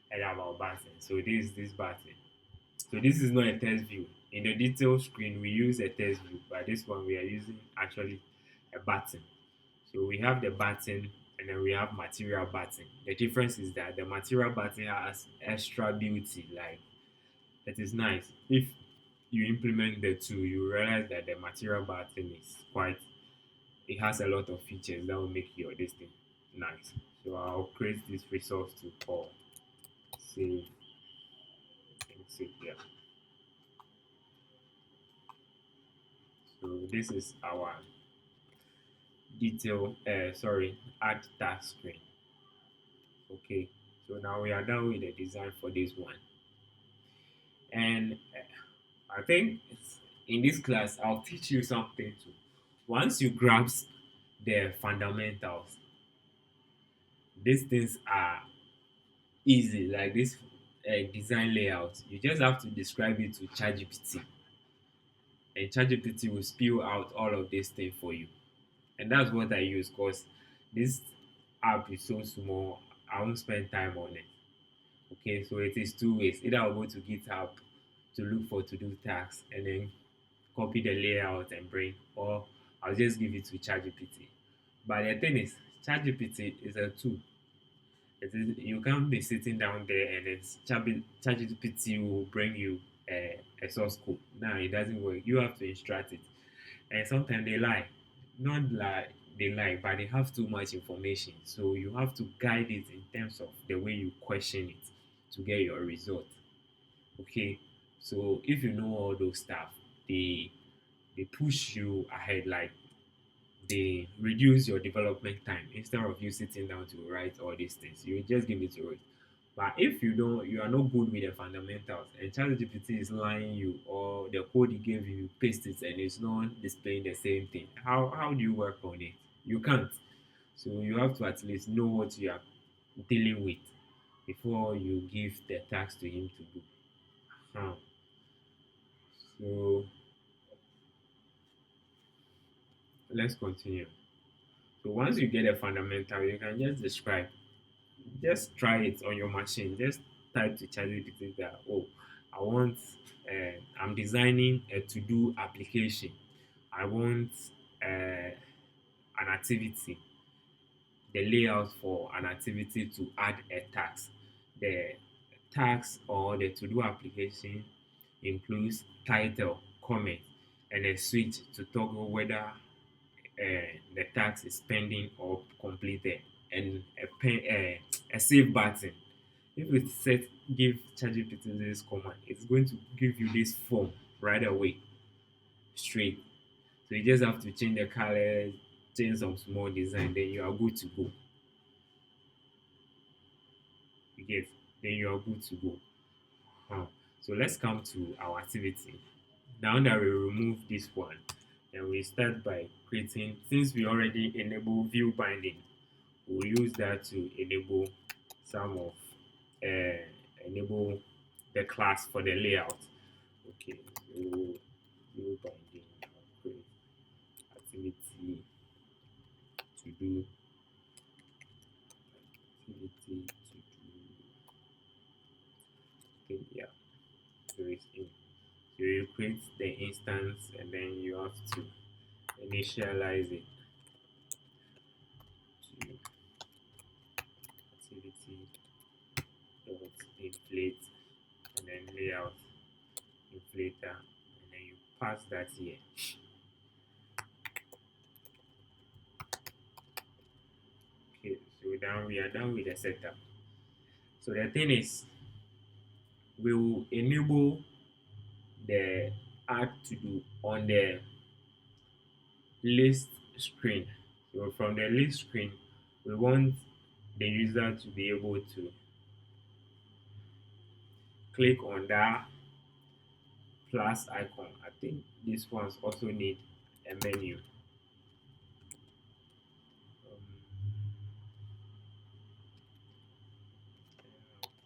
heard about buttons. So this is this button. So this is not a test view. In the detail screen, we use a test view, but this one we are using actually a button. So we have the button and then we have material button. The difference is that the material button has extra beauty, like it is nice. If you implement the two, you realize that the material button is quite, it has a lot of features that will make your this thing nice. So I'll create this resource to call save and save here. So this is our add task screen. Okay, so now we are done with the design for this one. And I think in this class I'll teach you something too. Once you grasp the fundamentals, these things are easy. Like this design layout, you just have to describe it to ChatGPT, and ChatGPT will spew out all of these things for you. And that's what I use because this app is so small. I won't spend time on it. Okay, so it is two ways. Either I'll go to GitHub to look for to do tasks and then copy the layout and bring, or I'll just give it to ChatGPT. But the thing is, ChatGPT is a tool. You can't be sitting down there and then ChatGPT will bring you a source code. No, it doesn't work. You have to instruct it. And sometimes they lie. Not like they lie, but they have too much information. So you have to guide it in terms of the way you question it to get your result. Okay. So if you know all those stuff, they push you ahead, like they reduce your development time instead of you sitting down to write all these things. You just give it to it. But if you are not good with the fundamentals, and ChatGPT is lying you, or the code he gave you, you paste it and it's not displaying the same thing. How do you work on it? You can't. So you have to at least know what you are dealing with before you give the task to him to do. Huh. So let's continue. So once you get a fundamental, you can just describe. Just try it on your machine. Just type to ChatGPT that, oh, I want, I'm designing a to-do application. I want an activity, the layout for an activity to add a task. The task or the to-do application includes title, comment, and a switch to toggle whether the task is pending or completed, and a save button. If we give ChatGPT this command, it's going to give you this form right away, straight. So you just have to change the colors, change some small design, then you are good to go. You get, then you are good to go. So let's come to our activity. Now that we remove this one, and we start by creating, since we already enable view binding, we'll use that to enable some of enable the class for the layout. Okay, so view binding, create activity to do, activity to do. Okay, yeah, so it's in. So you create the instance and then you have to initialize it to activity dot inflate and then layout inflator, and then you pass that here. Okay, so now we are done with the setup. So the thing is, we will enable the add to do on the list screen. So from the list screen, we want the user to be able to click on that plus icon. I think these ones also need a menu.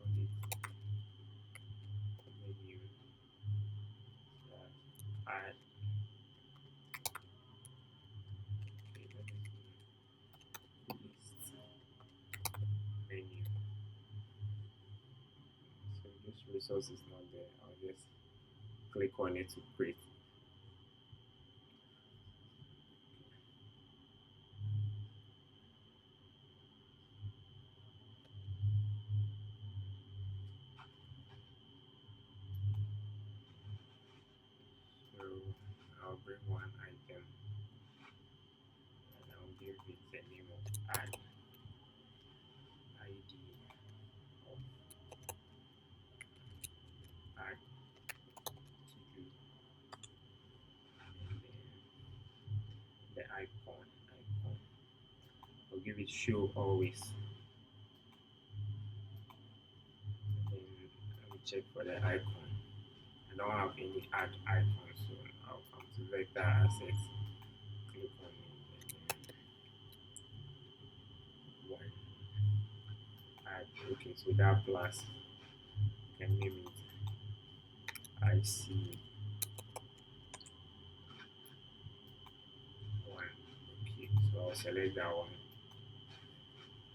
Menu add. Okay, let me list menu. So this resource is not there. I'll just click on it to create. So I'll bring one item and I'll give it the name of add ID of give it show always. And let me check for the icon. I don't have any add icon, so I'll come to vector assets, click on it, and then one add. Okay, so that plus, you can name it IC one. Okay, so I'll select that one,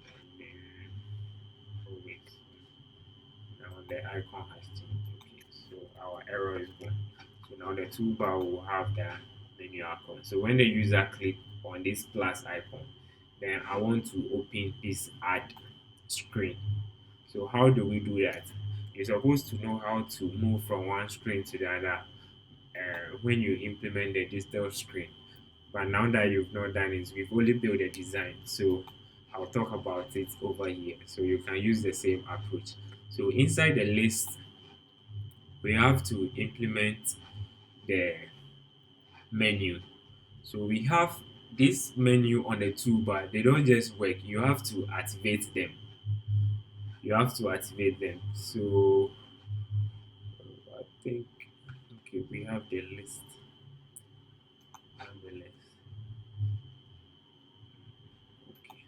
and then oh wait, now the icon has changed. Okay, so our error is gone. So now the toolbar will have the menu icon. So when the user click on this plus icon, then I want to open this add screen. So how do we do that? You're supposed to know how to move from one screen to the other when you implement the digital screen. But now that you've not done it, we've only built a design. So I'll talk about it over here. So you can use the same approach. So inside the list, we have to implement the menu. So we have this menu on the toolbar. They don't just work. You have to activate them. You have to activate them. So I think okay, we have the list. We have the list. Okay.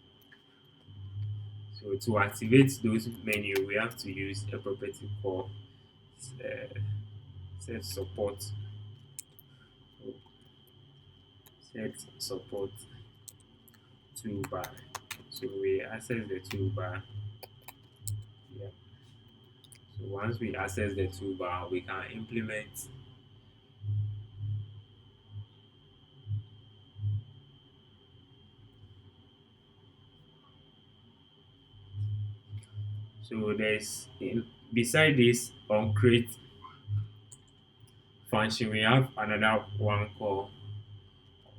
So to activate those menu, we have to use a property called set support. So set support toolbar. So we access the toolbar. Yeah. So once we access the toolbar, we can implement so there's beside this on create function, we have another one called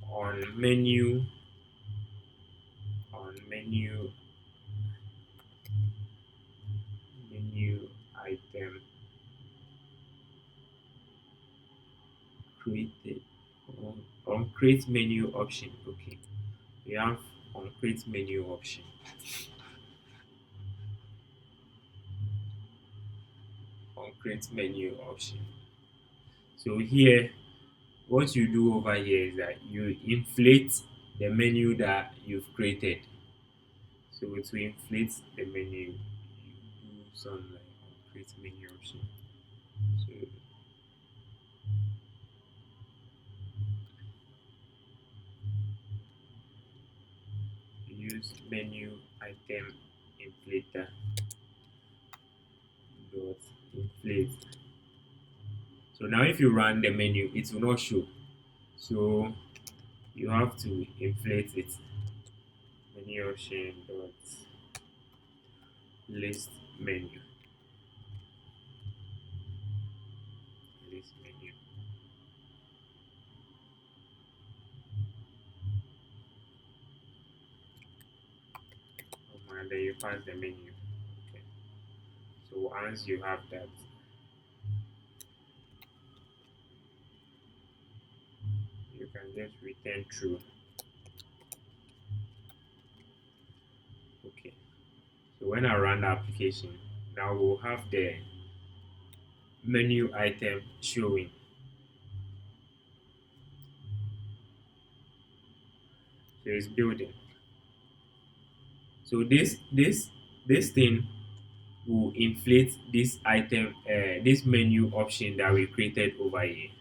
on menu menu item created on create menu option. Okay, we have on create menu option. On create menu option. So here, what you do over here is that you inflate the menu that you've created. So to inflate the menu, you do some like on create menu option. So use menu item inflator dot inflate. So now if you run the menu, it will not show. So you have to inflate it. Menu option dot list menu. List menu. And then you pass the menu. Okay. So once you have that, you can just return true. Okay. So when I run the application, now we'll have the menu item showing. So it's building. So this thing will inflate this item, this menu option that we created over here.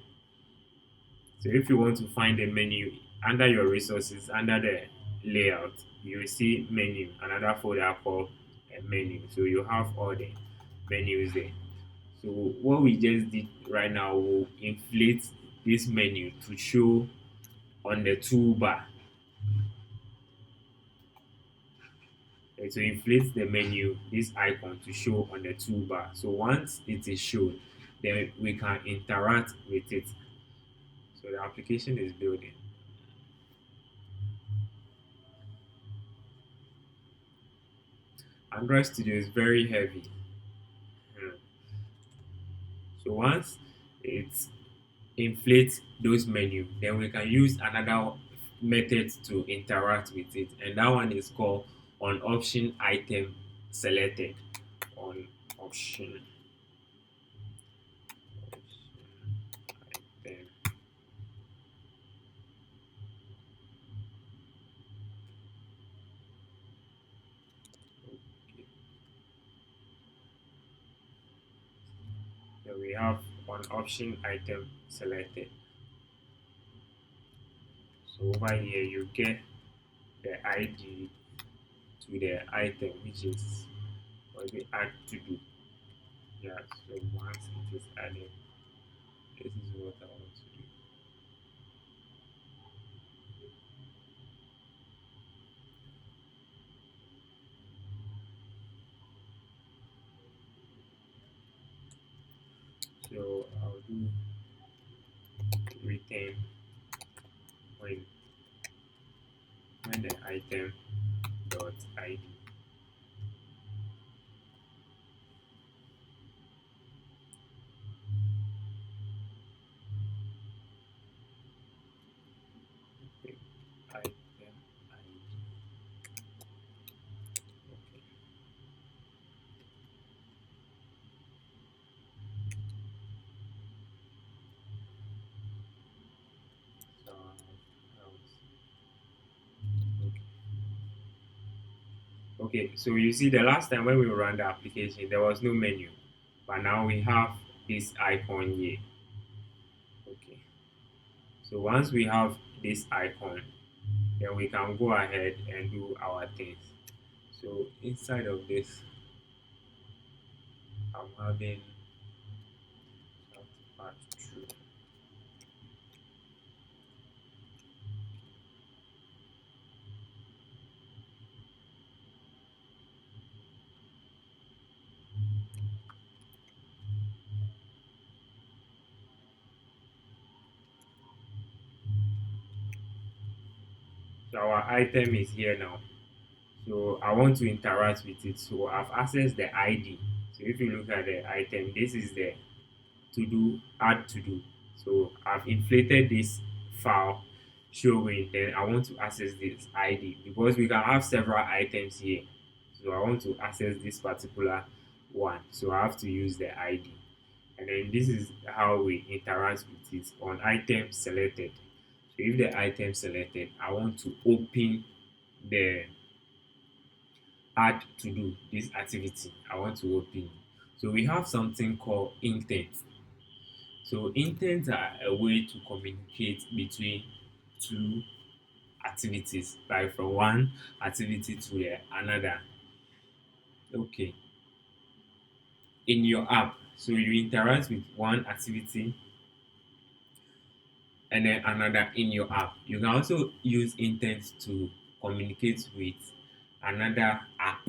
So if you want to find the menu under your resources, under the layout, you will see menu, another folder called a menu. So you have all the menus there. So what we just did right now will inflate this menu to show on the toolbar. And to inflate the menu, this icon to show on the toolbar. So once it is shown, then we can interact with it. So the application is building. Android Studio is very heavy. So once it inflates those menu, then we can use another method to interact with it, and that one is called on option item selected. On option item. Okay. So we have on option item selected. So over here you get the ID to the item, which is what we add to do. Yeah, so once it is added, this is what I want to do. So I'll do return when the item dot id. Okay, item id. Okay. So okay. Okay, so you see the last time when we ran the application there was no menu, but now we have this icon here. Okay, so once we have this icon, then we can go ahead and do our things. So inside of this, I'm having part true. So our item is here now. So I want to interact with it. So I've accessed the ID. So if you look at the item, this is the to do, add to do. So I've inflated this file showing, then I want to access this ID because we can have several items here. So I want to access this particular one. So I have to use the ID. And then this is how we interact with it on item selected. So if the item selected, I want to open the add to do this activity. I want to open. So we have something called intent. So intents are a way to communicate between two activities, like from one activity to another. Okay. In your app, so you interact with one activity and then another in your app. You can also use intents to communicate with another app.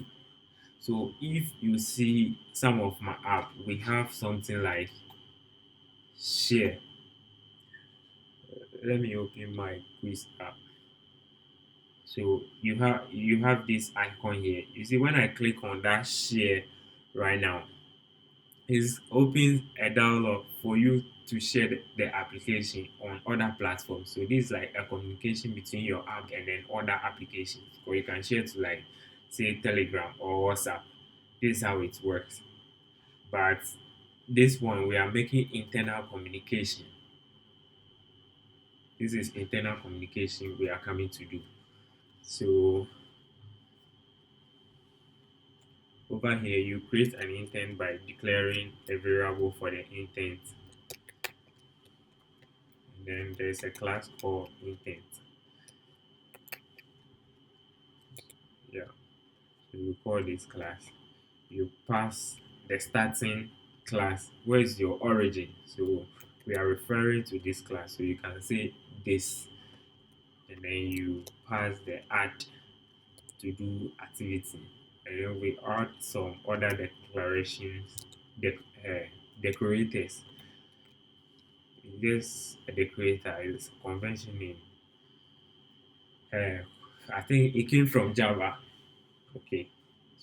So if you see some of my app, we have something like share. Let me open my quiz app. So you have this icon here. You see when I click on that share right now, it opens a dialog for you to share the application on other platforms. So this is like a communication between your app and then other applications. Or you can share to like say Telegram or WhatsApp. This is how it works. But this one we are making internal communication. This is internal communication we are coming to do. So over here, you create an intent by declaring a variable for the intent. And then there's a class called intent. Yeah, so you call this class. You pass the starting class. Where is your origin? So we are referring to this class. So you can say this, and then you pass the add to do activity. And then we add some other declarations, decorators. This decorator is convention name. I think it came from Java. Okay,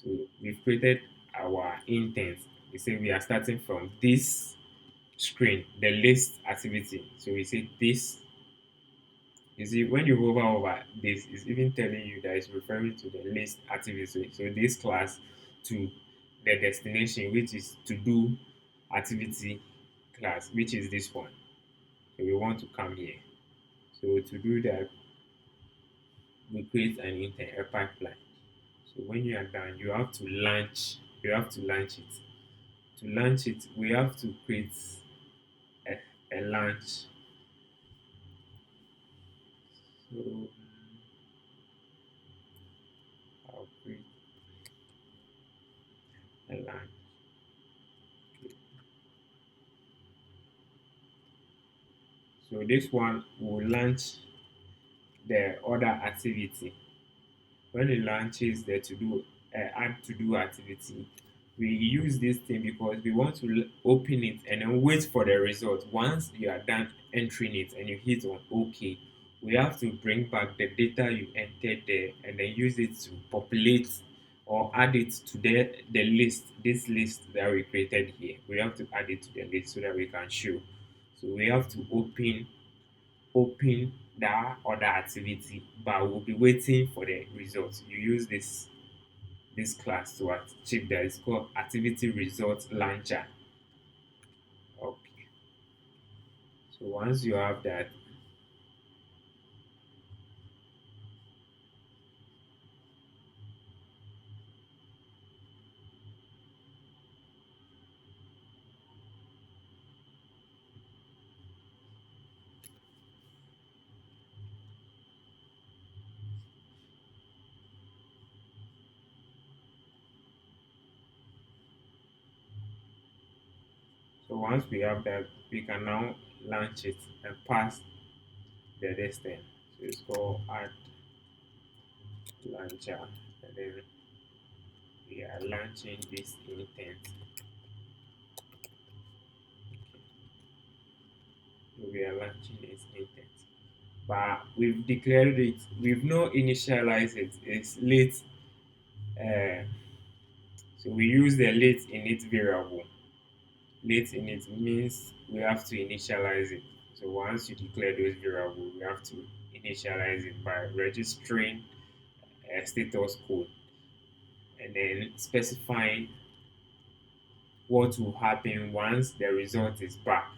so we've created our intent. We say we are starting from this screen, the list activity. So we say this You see, when you hover over this, it's even telling you that it's referring to the list activity. So this class to the destination, which is to do activity class, which is this one. So we want to come here. So to do that, we create a pipeline. So when you are done, you have to launch. You have to launch it. To launch it, we have to create a, a launch. So I'll create a launch. So this one will launch the other activity. When it launches the to do add to do activity, we use this thing because we want to open it and then wait for the result. Once you are done entering it and you hit on OK, we have to bring back the data you entered there and then use it to populate or add it to the list, this list that we created here. We have to add it to the list so that we can show. So we have to open that other activity, but we'll be waiting for the results. You use this class to achieve that. It's called activity result launcher. Okay. So once you have that, so once we have that, we can now launch it and pass the distance. So it's called add launcher, and then we are launching this intent. So we are launching this intent. But we've declared it, we've not initialized it. It's late. So we use the late init variable. Late init means we have to initialize it. So once you declare those variables, we have to initialize it by registering a status code and then specifying what will happen once the result is back.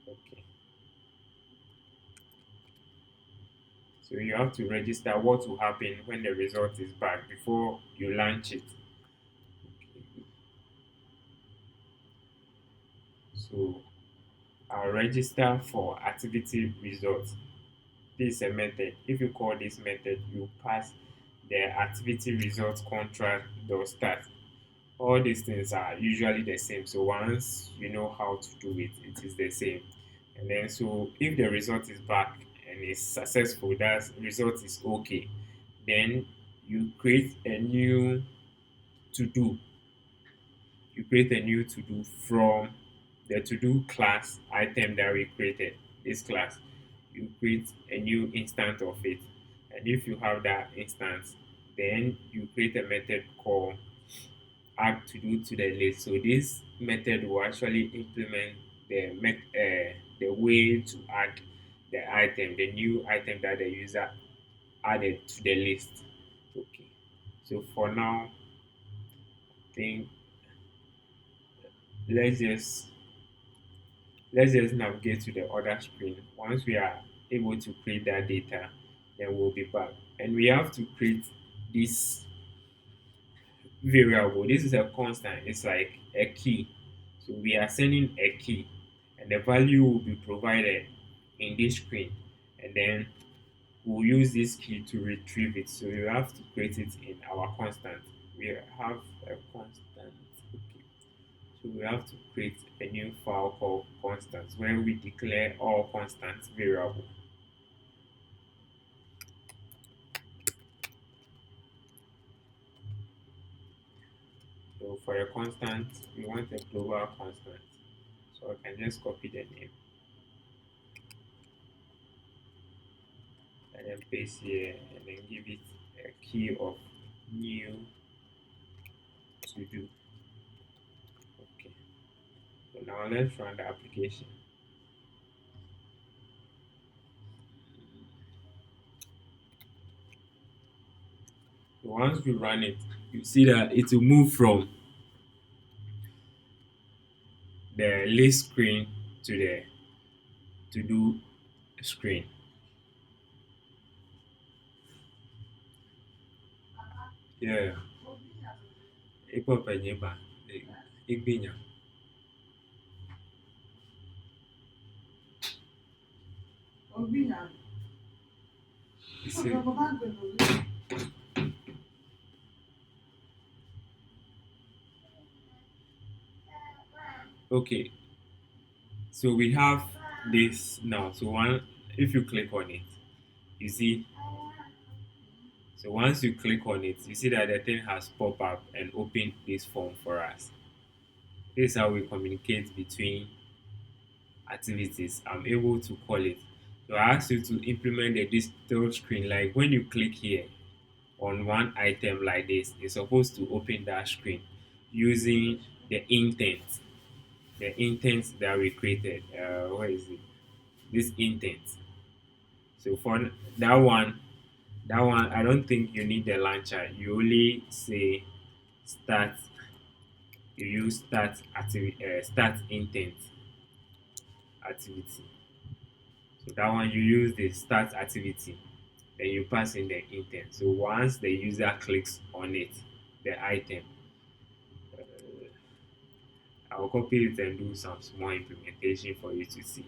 Okay. So you have to register what will happen when the result is back before you launch it. Okay. So I'll register for activity results. This is a method. If you call this method, you pass the activity results contract dot start. All these things are usually the same. So once you know how to do it, it is the same. And then so if the result is back and is successful, that result is okay, then you create a new to do. You create a new to do from the to do class item that we created, this class. You create a new instance of it. And if you have that instance, then you create a method called add to do to the list. So this method will actually implement the way to add the item, the new item that the user added to the list. Okay. So for now, I think let's just let's just navigate to the other screen. Once we are able to create that data, then we'll be back. And we have to create this variable. This is a constant, it's like a key. So we are sending a key, and the value will be provided in this screen. And then we'll use this key to retrieve it. So you have to create it in our constant. We have a constant. Okay. So we have to create a new file called constants where we declare all constants variable. So for a constant, we want a global constant. So I can just copy the name and then paste here and then give it a key of new to do. Okay. So now let's run the application. So once we run it, you see that it will move from the list screen to the to do screen. Yeah. Ipo penye ba. Igbinya. You see? Okay. So we have this now. So one, if you click on it, you see. So once you click on it, you see that the thing has popped up and opened this form for us. This is how we communicate between activities. I'm able to call it. So I ask you to implement a digital screen. Like when you click here on one item like this, it's supposed to open that screen using the intent. The intent that we created. What is it? This intent. So for that one, I don't think you need the launcher. You only say start. You use start intent activity. So that one you use the start activity, then you pass in the intent. So once the user clicks on it, the item, I'll copy it and do some small implementation for you to see.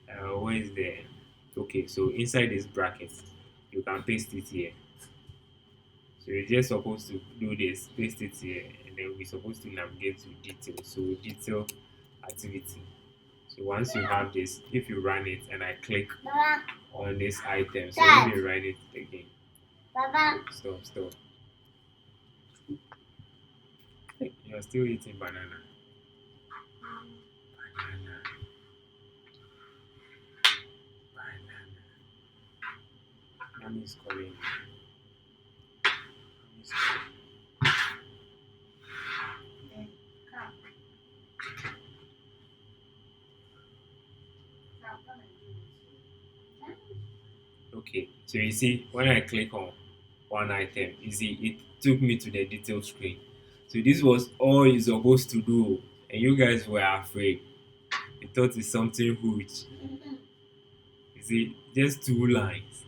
Where is the okay? So inside this bracket, you can paste it here. So you're just supposed to do this, paste it here, and then we're supposed to navigate to detail. So detail activity. So once you have this, if you run it and I click Baba, on this item, so let me run it again. Baba, Stop. Hey, you're still eating banana. Banana. Banana. Mommy is calling. Mommy is calling. Okay, so you see, when I click on one item, you see, it took me to the detail screen. So this was all you're supposed to do, and you guys were afraid. You thought it's something huge. You see, just two lines.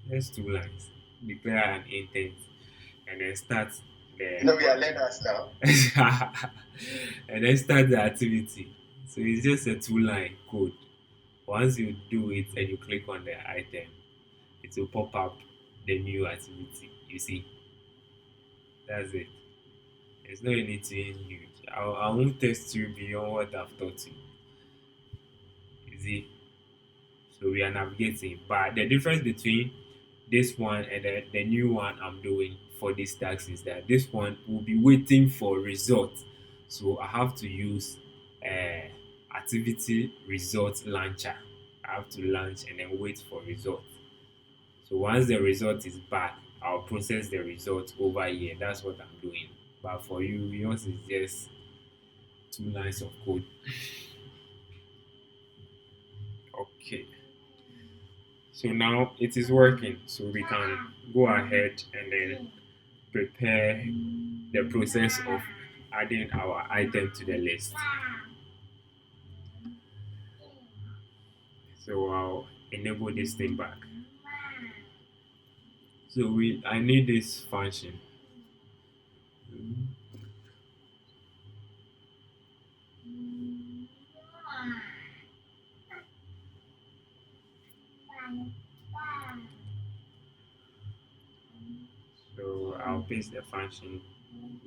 Just two lines. Declare an intent, and then start the No, we are learners now. and then start the activity. So it's just a two-line code. Once you do it and you click on the item, it will pop up the new activity. You see, that's it. There's no anything huge. I won't test you beyond what I've taught you. You see, so we are navigating. But the difference between this one and the new one I'm doing for this task is that this one will be waiting for results. So I have to use activity result launcher. I have to launch and then wait for result. So once the result is back, I'll process the result over here. That's what I'm doing. But for you, yours is just two lines of code. Okay. So now it is working. So we can go ahead and then prepare the process of adding our item to the list. So I'll enable this thing back. So I need this function. So I'll paste the function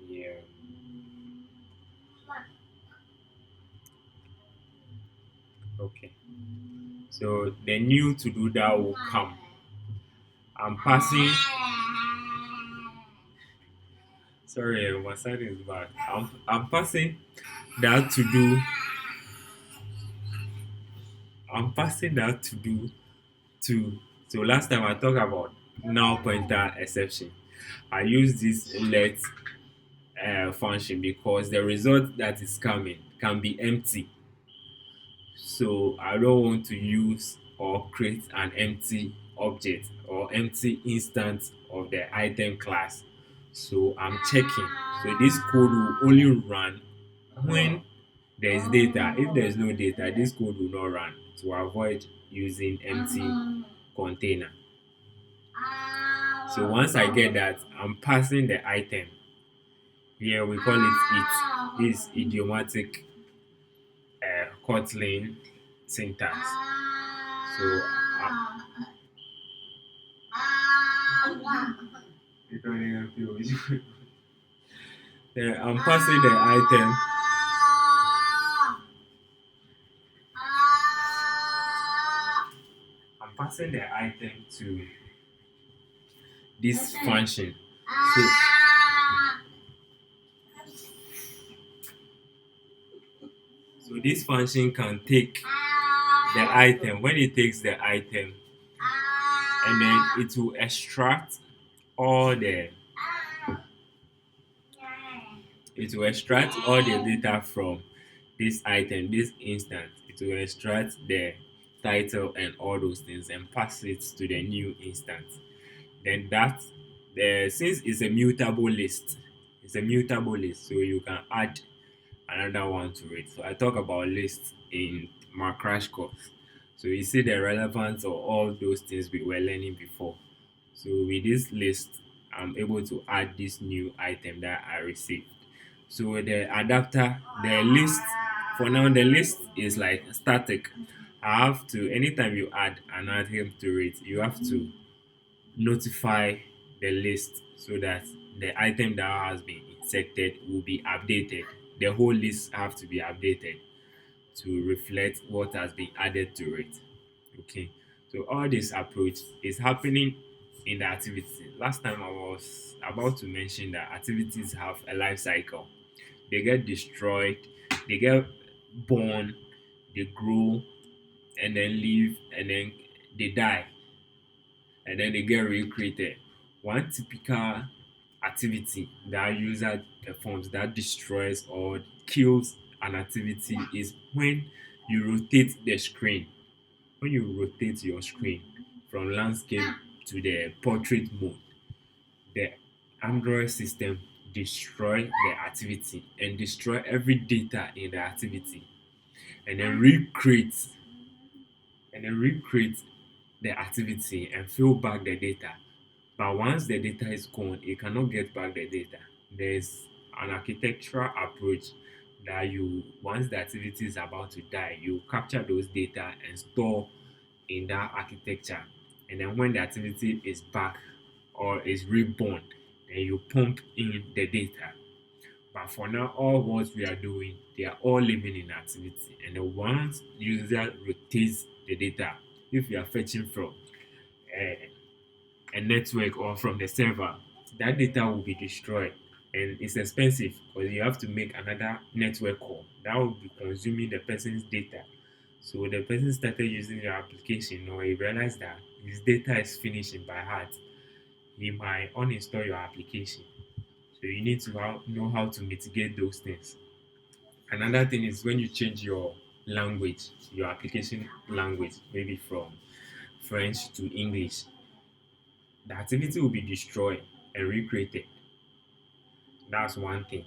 here. Okay. So the new to do that will come. I'm passing. Sorry, my son is back. I'm passing that to do. I'm passing that to do to. So last time I talked about null pointer exception. I use this let function because the result that is coming can be empty. So I don't want to use or create an empty object or empty instance of the item class. So I'm checking. So this code will only run when there is data. If there is no data, this code will not run to avoid using empty container. So once I get that, I'm passing the item. Here we call it. This idiomatic Kotlin syntax. So you don't even feel I'm passing the item. I'm passing the item to this function. So, so this function can take the item. When it takes the item, and then it will extract all the data from this item, this instance. It will extract the title and all those things and pass it to the new instance. Then since it's a mutable list, so you can add another one to it. So I talk about lists in my crash course. So you see the relevance of all those things we were learning before. So with this list, I'm able to add this new item that I received. So the adapter, the list, for now the list is like static. I have to, anytime you add an item to it, you have to notify the list so that the item that has been inserted will be updated. The whole list have to be updated to reflect what has been added to it. Okay, so all this approach is happening in the activity. Last time I was about to mention that activities have a life cycle. They get destroyed, they get born, they grow, and then leave, and then they die, and then they get recreated. One typical activity that user performs that destroys or kills an activity is when you rotate the screen. When you rotate your screen from landscape to the portrait mode, the Android system destroy the activity and destroy every data in the activity, and then recreate the activity and fill back the data. But once the data is gone, it cannot get back the data. There's an architectural approach that once the activity is about to die, you capture those data and store in that architecture. And then when the activity is back or is reborn, then you pump in the data. But for now, all what we are doing, they are all living in activity. And then once user rotates the data, if you are fetching from a network or from the server, that data will be destroyed. And it's expensive because you have to make another network call that will be consuming the person's data. So the person started using your application, or he realized that his data is finishing by heart. He might uninstall your application. So you need to know how to mitigate those things. Another thing is when you change your language, your application language, maybe from French to English, the activity will be destroyed and recreated. That's one thing.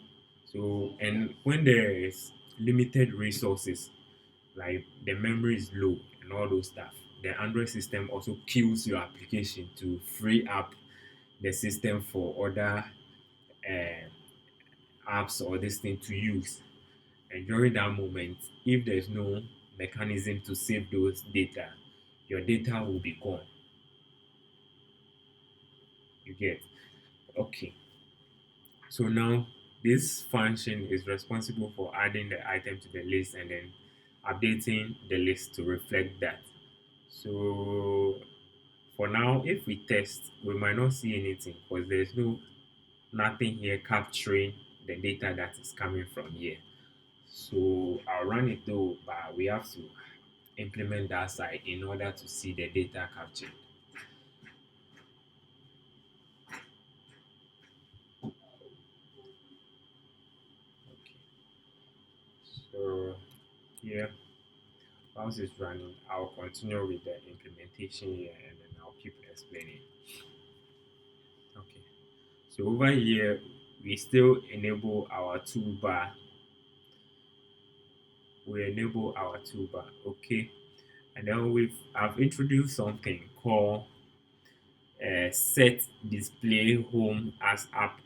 So, and when there is limited resources, like the memory is low and all those stuff, the Android system also kills your application to free up the system for other apps or this thing to use. And during that moment, if there's no mechanism to save those data, your data will be gone. You get? Okay. So now this function is responsible for adding the item to the list and then updating the list to reflect that. So for now, if we test, we might not see anything because there's nothing here capturing the data that is coming from here. So I'll run it though, but we have to implement that side in order to see the data captured. Okay. So here, Once it's running, I'll continue with the implementation here and then I'll keep explaining. Okay. So over here, we still enable our toolbar. We enable our toolbar. Okay. And then I've introduced something called set display home as app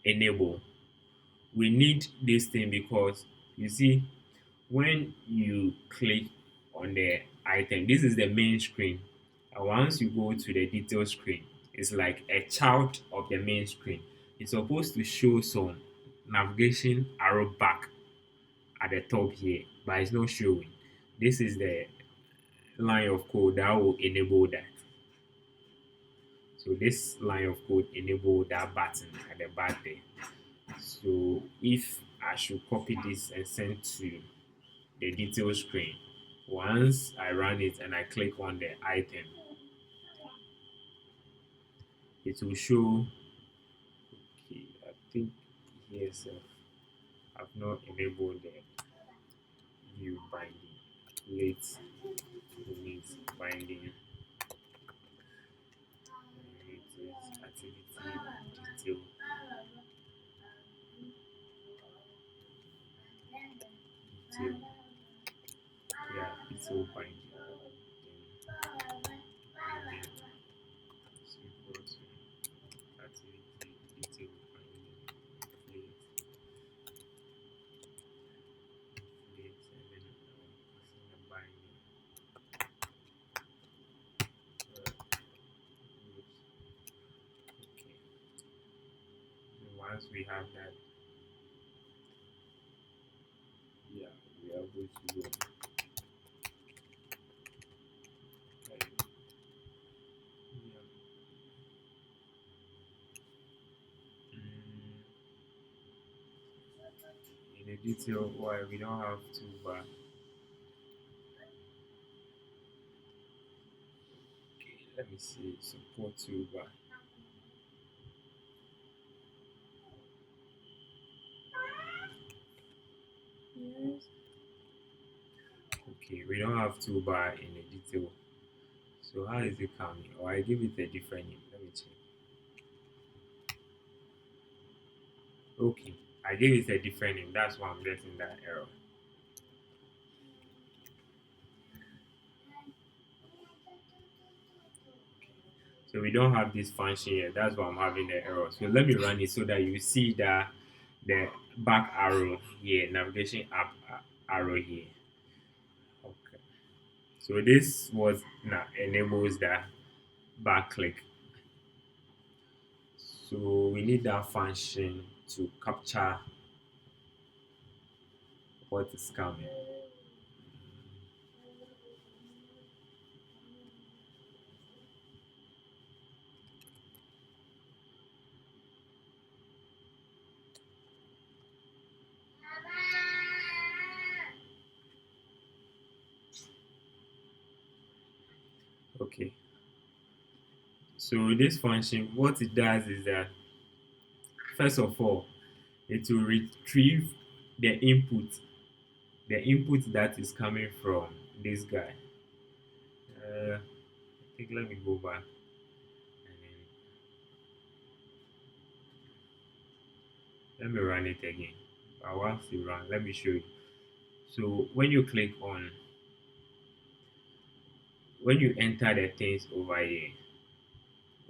enable. We need this thing because you see when you click on the item, this is the main screen, and once you go to the detail screen, it's like a child of the main screen. It's supposed to show some navigation arrow back at the top here, but it's not showing. This is the line of code that will enable that. So this line of code enable that button at the back there. So if I should copy this and send to the detail screen, once I run it and I click on the item, it will show. Okay, I think here I've not enabled the view binding. Let's delete binding. It is activity detail. Detail. Yeah, detail binding. Binding. So go to activity detail binding. Plate. Plate and then the binding. Okay. And once we have that, yeah, we are good to go. Like, yeah. In the detail, why we don't have to, but okay, let me see support toolbar. Okay, we don't have toolbar in the detail. So how is it coming? Or I give it a different name. Let me check. Okay, I gave it a different name. That's why I'm getting that error. So we don't have this function here. That's why I'm having the error. So let me run it so that you see that the back arrow here, navigation up arrow here. Okay. So this was now enables the back click. So we need that function to capture what is coming. Okay. So this function, what it does is that first of all, it will retrieve the input that is coming from this guy. I think let me go back and then let me run it again. But once you run, let me show you. So when you enter the things over here,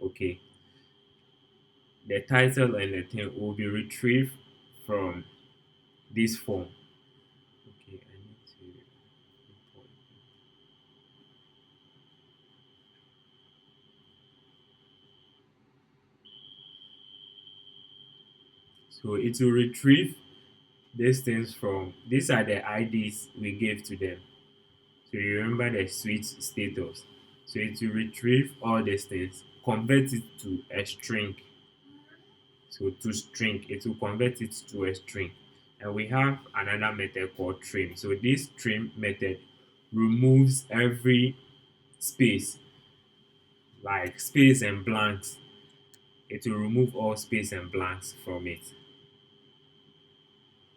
okay, the title and the thing will be retrieved from this form. Okay, I need to import. So it will retrieve these things from, these are the IDs we gave to them. So you remember the switch status. So it will retrieve all these things, convert it to a string. So to string, it will convert it to a string. And we have another method called trim. So this trim method removes every space, like space and blanks. It will remove all space and blanks from it.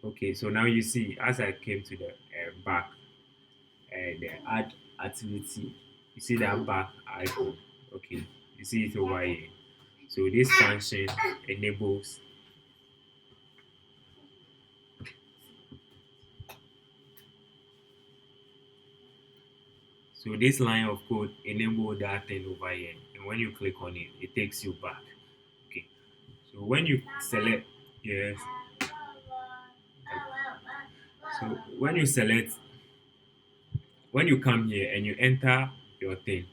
Okay, so now you see, as I came to the back, the add activity. You see that back icon. Okay, you see it over here. So this function enables so this line of code enable that thing over here, and when you click on it, it takes you back. Okay, so when you select yes, so when you come here and you enter your thing,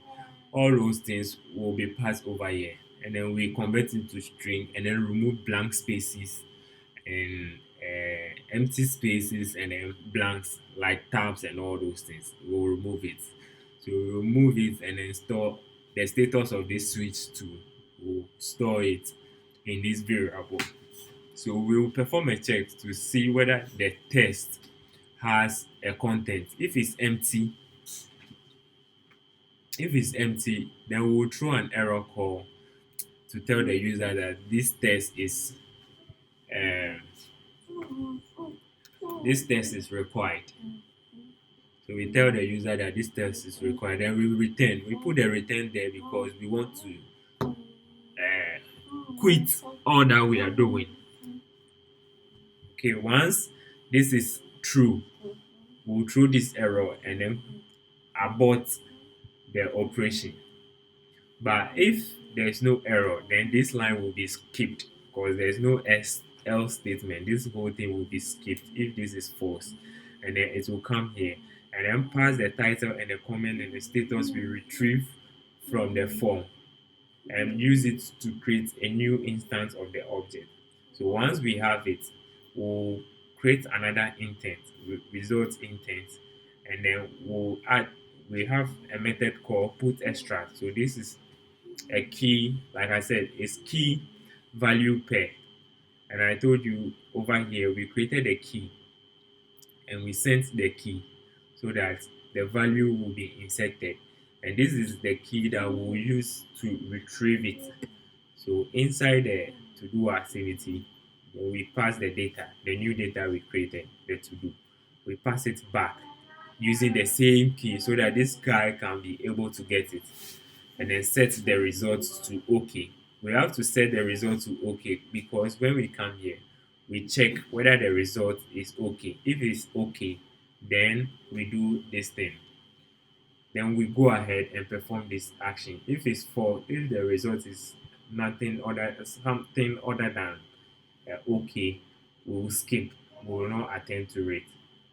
all those things will be passed over here, and then we convert into string and then remove blank spaces and empty spaces and then blanks like tabs and all those things. We'll remove it. So we remove it and then store the status of this switch to will store it in this variable. So we will perform a check to see whether the test has a content. If it's empty, then we will throw an error call to tell the user that uh, this test is required. So we tell the user that this test is required, then we return. We put the return there because we want to quit all that we are doing. Okay, once this is true, we'll throw this error and then abort the operation. But if there's no error, then this line will be skipped because there's no else statement. This whole thing will be skipped if this is false, and then it will come here and then pass the title and the comment and the status we retrieve from the form and use it to create a new instance of the object. So once we have it, we'll create another intent, result intent, and then we have a method called put extract. So this is a key, like I said, is key value pair. And I told you over here, we created a key and we sent the key so that the value will be inserted. And this is the key that we'll use to retrieve it. So inside the to-do activity, we pass the data, the new data we created, the to-do. We pass it back using the same key so that this guy can be able to get it. And then set the results to OK. We have to set the result to OK because when we come here, we check whether the result is OK. If it's OK, then we do this thing. Then we go ahead and perform this action. If it's false, if the result is something other than OK, we will skip. We will not attend to it.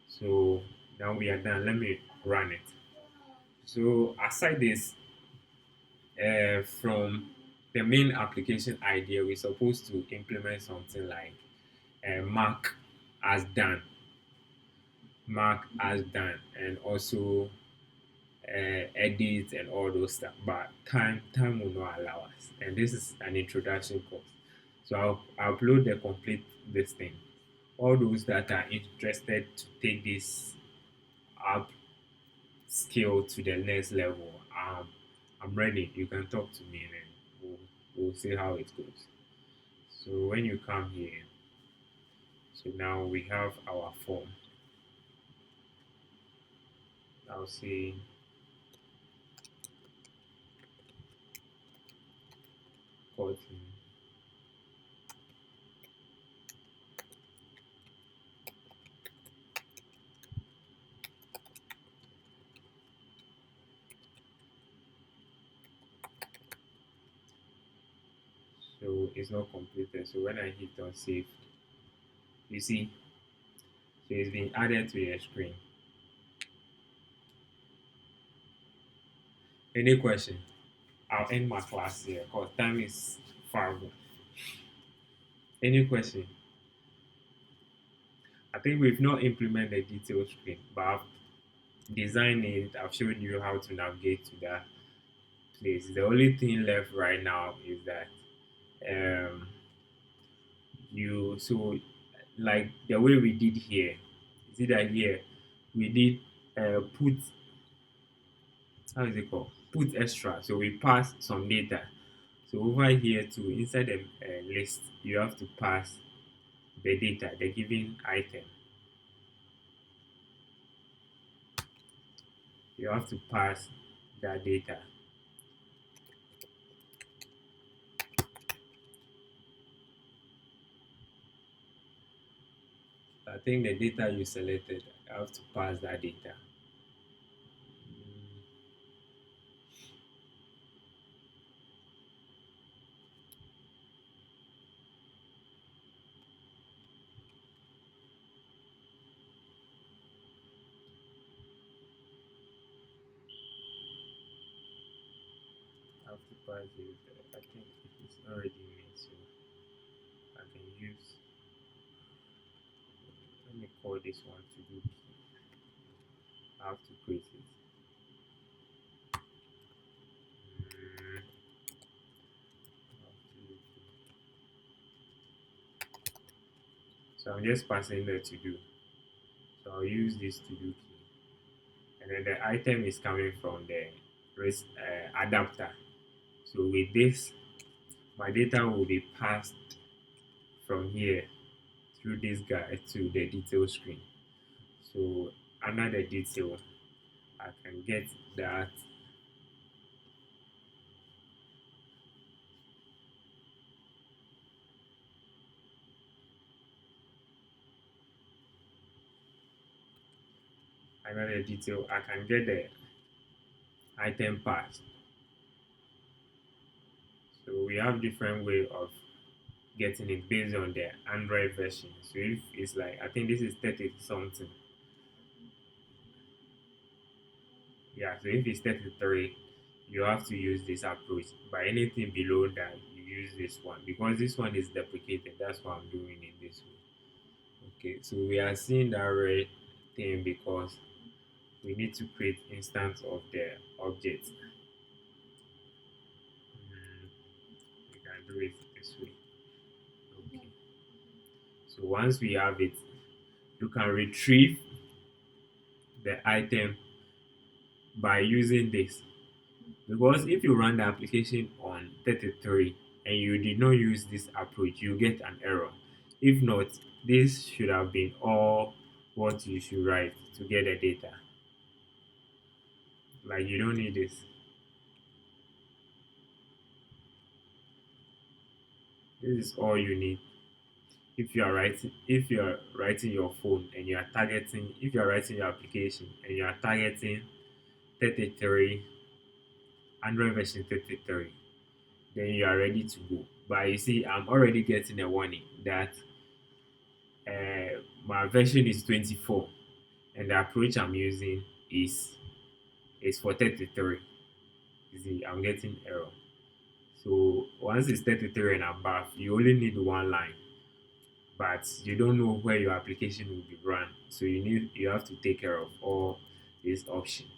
So now we are done. Let me run it. So aside this, from the main application idea, we're supposed to implement something like mark as done, and also edit and all those stuff. But time will not allow us, and this is an introduction course. So I'll upload the complete this thing. All those that are interested to take this up skill to the next level, I'm ready. You can talk to me and then we'll see how it goes. So when you come here, so now we have our form. I'll say Kotlin. So it's not completed. So when I hit on save, you see, so it's been added to your screen. Any question? I'll end my class here because time is far gone. Any question? I think we've not implemented the detailed screen, but I've designed it. I've shown you how to navigate to that place. The only thing left right now is that like the way we did here. See that here we did put, how is it called, put extra. So we pass some data. So over here to inside the list, you have to pass the data, the given item. you have to pass that data. I think the data you selected, you have to pass that data. I have to pass it. I think it is already made, so I can use. Let me call this one to do key. I have to create it. Mm, so I'm just passing the to do. So I'll use this to do key. And then the item is coming from the adapter. So with this, my data will be passed from here through this guy to the detail screen. So under the detail, I can get that under the detail, I can get the item passed. So we have different way of getting it based on the Android version. So if it's like, I think this is 30 something. Yeah, so if it's 33, you have to use this approach. But anything below that, you use this one because this one is deprecated. That's why I'm doing it this way. Okay, so we are seeing that red thing because we need to create instance of the object. We can do it this way. Okay. So once we have it, you can retrieve the item by using this. Because if you run the application on 33 and you did not use this approach, you get an error. If not, this should have been all what you should write to get the data. Like you don't need this. This is all you need. If you are writing your phone and you are targeting, if you are writing your application and you are targeting 33, Android version 33, then you are ready to go. But you see, I'm already getting a warning that my version is 24 and the approach I'm using is for 33. You see, I'm getting error. So once it's 33 and above, you only need one line, but you don't know where your application will be run. So you have to take care of all these options.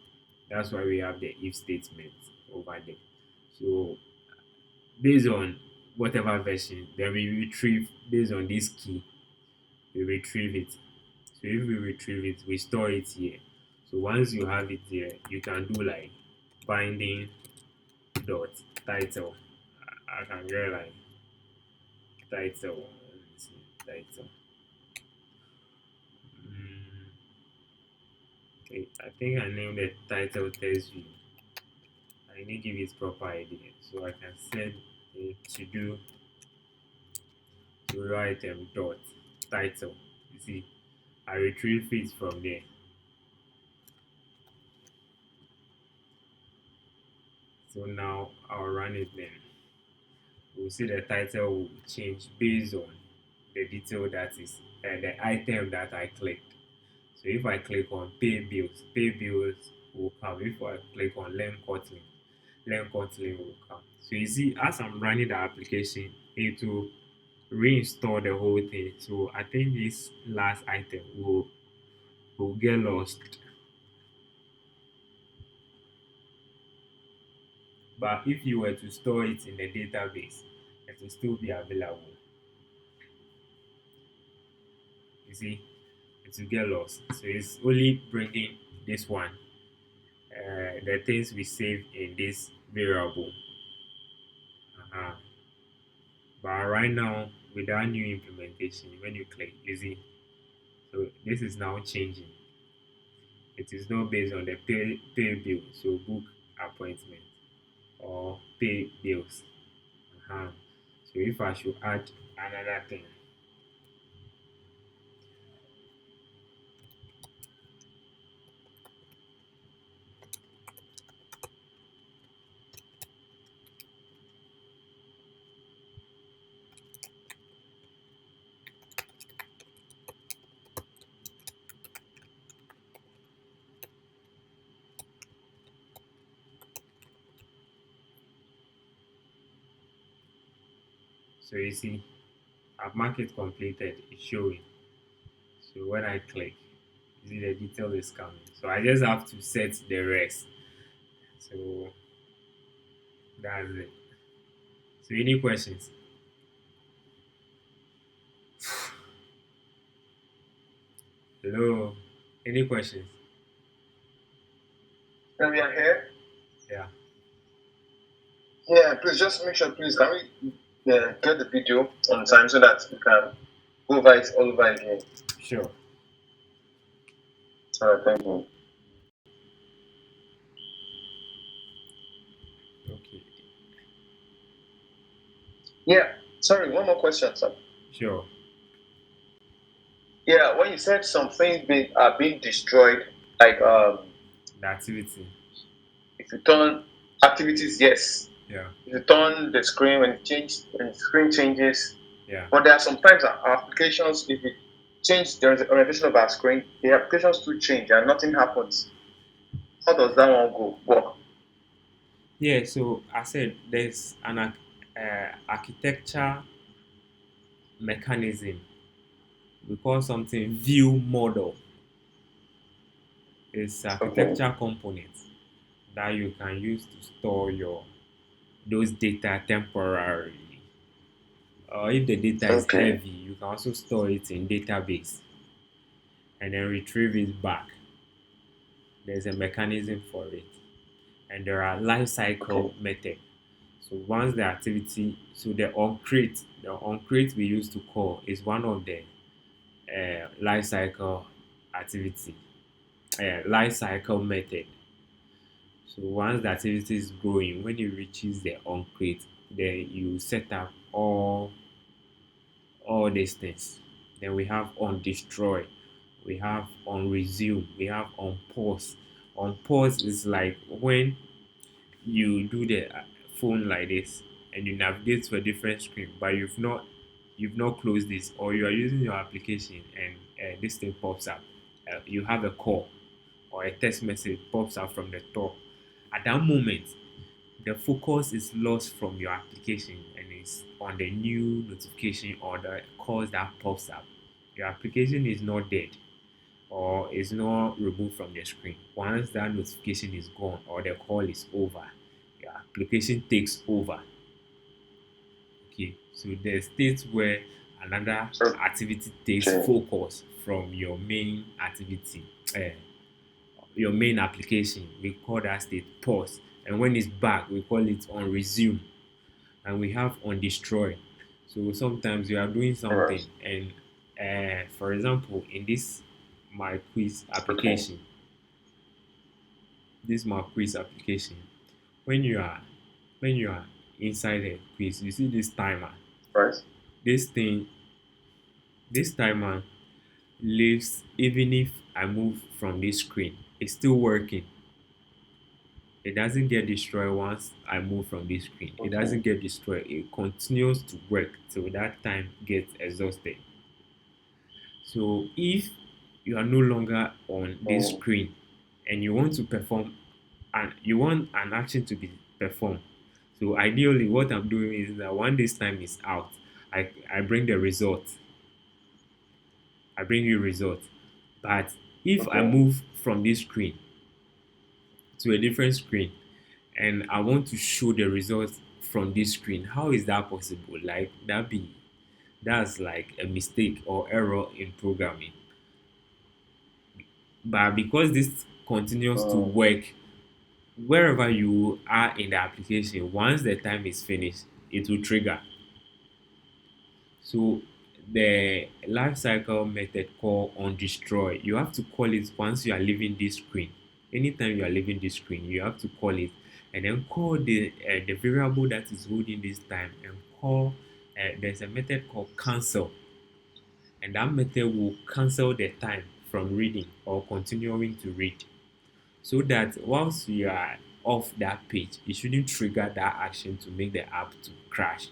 That's why we have the if statement over there. So based on whatever version, then we retrieve based on this key, we retrieve it. So if we retrieve it, we store it here. So once you have it here, you can do like binding dot title. I can get like title. Let me see title. Okay, I think I named the title test view. I need to give it proper ID, so I can send a to do to item dot title. You see, I retrieve it from there. So now I'll run it then. We'll see the title will change based on the detail that is the item that I clicked. So if I click on pay bills will come. If I click on learn Kotlin will come. So you see, as I'm running the application, it will reinstall the whole thing. So I think this last item will get lost. But if you were to store it in the database, it will still be available. You see, it will get lost. So it's only bringing this one, the things we save in this variable. Uh-huh. But right now, with our new implementation, when you click, you see, so this is now changing. It is not based on the pay bill. So book appointment or pay bills. Uh-huh. So if I should add another thing, so you see, I've marked it completed. It's showing. So when I click, you see the detail is coming. So I just have to set the rest. So that's it. So any questions? Hello. Any questions? And we are here. Yeah. Yeah, please just make sure, please, can we get the video on time so that we can go over it all over again? Sure. All right, thank you. Okay. Yeah, sorry, one more question, sir. Sure. Yeah, when you said some things are being destroyed, like The activity. if you turn activities, yes. Yeah. If you turn the screen when the screen changes, Yeah. but there are sometimes our applications, if we change the orientation of our screen, the applications do change and nothing happens. How does that one go work? Yeah. So I said there's an architecture mechanism. We call something view model. It's Okay. architecture components that you can use to store your those data temporarily. Or if the data is Okay. heavy, you can also store it in database and then retrieve it back. There's a mechanism for it. And there are life Okay. cycle method. So once the activity, so the on-crate we used to call is one of the life cycle activity, life cycle method. So once the activity is growing, when it reaches the on-crate, then you set up all these things. Then we have on destroy, we have on resume, we have on pause. On pause is like when you do the phone like this and you navigate to a different screen, but you've not closed this, or you are using your application and this thing pops up. You have a call or a text message pops up from the top. At that moment, the focus is lost from your application and is on the new notification or the calls that pops up. Your application is not dead or is not removed from the screen. Once that notification is gone or the call is over, your application takes over. Okay, so the state where another activity takes Okay. focus from your main activity, your main application. We call that state pause, and when it's back, we call it on resume, and we have on destroy. So sometimes you are doing All right. something, and for example, in this my quiz Okay. application, this my quiz application, when you are when you are inside the quiz, you see this timer. Right. This thing, this timer lives even if I move from this screen. It's still working. It doesn't get destroyed once I move from this screen. It Okay. doesn't get destroyed. It continues to work till that time gets exhausted. So if you are no longer on this Mm. screen and you want to perform and you want an action to be performed, so ideally what I'm doing is that when this time is out, I bring the result. I bring you result. But if I Okay. move from this screen to a different screen and I want to show the results from this screen, how is that possible? Like that's like a mistake or error in programming. But because this continues to Mm. work wherever you are in the application, once the time is finished, it will trigger. So the lifecycle method called on destroy. You have to call it once you are leaving this screen. Anytime you are leaving this screen, you have to call it, and then call the variable that is holding this time, and call. There's a method called cancel, and that method will cancel the time from reading or continuing to read, so that once you are off that page, it shouldn't trigger that action to make the app to crash.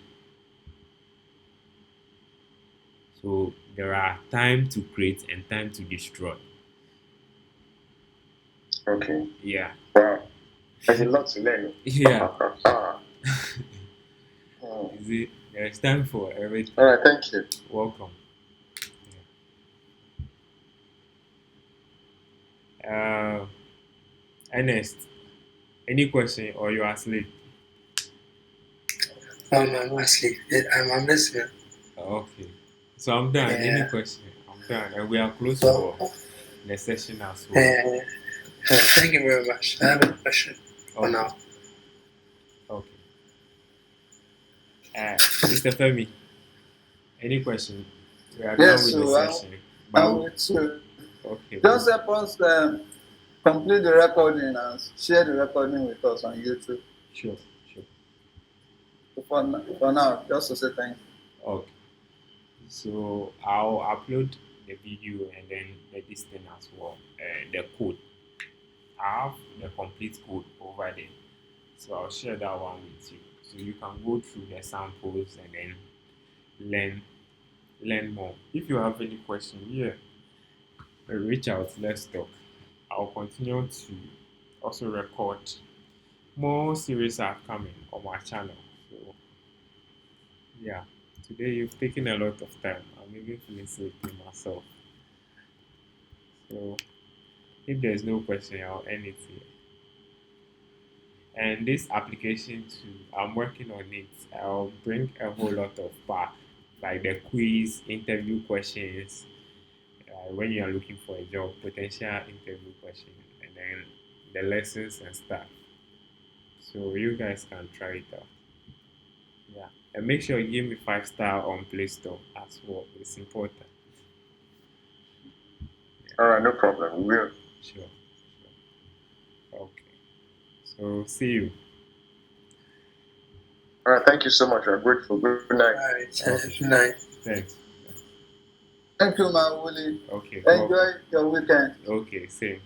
So there are time to create and time to destroy. Okay. Yeah. Wow. There's a lot to learn. Yeah. Ah. Is it? There's time for everything. All right. Thank you. Welcome. Yeah. Ernest, any question or you are asleep? I'm asleep. I'm listening. Okay. So I'm done. Any Yeah. question? I'm done. And we are close So, for the session as well. thank you very much. I have a question for Okay. now. Okay. Mr. Femi, any question? We are done Yes, with the so session. I'm with you. Okay. Just help us complete the recording and share the recording with us on YouTube. Sure. Sure. So for now, just to say thank you. Okay. So I'll upload the video and then the this thing as well. The code. I have the complete code over there. So I'll share that one with you. So you can go through the samples and then learn more. If you have any question, yeah, reach out, let's talk. I'll continue to also record more series are coming on my channel. So yeah, today you've taken a lot of time. I'm even feeling sleepy myself. So if there's no question, I'll end it here. And this application too, I'm working on it. I'll bring a whole lot of back, like the quiz, interview questions, when you are looking for a job, potential interview questions, and then the lessons and stuff. So you guys can try it out. Yeah, and make sure you give me 5 star on Play Store as well. It's important. All right. No problem. We will. Sure. Okay. So see you. All right. Thank you so much. I'm grateful. Good night. All right. Good night. Thanks. Thank you, Mawuli. Okay. Enjoy Welcome. your weekend. Okay. Same.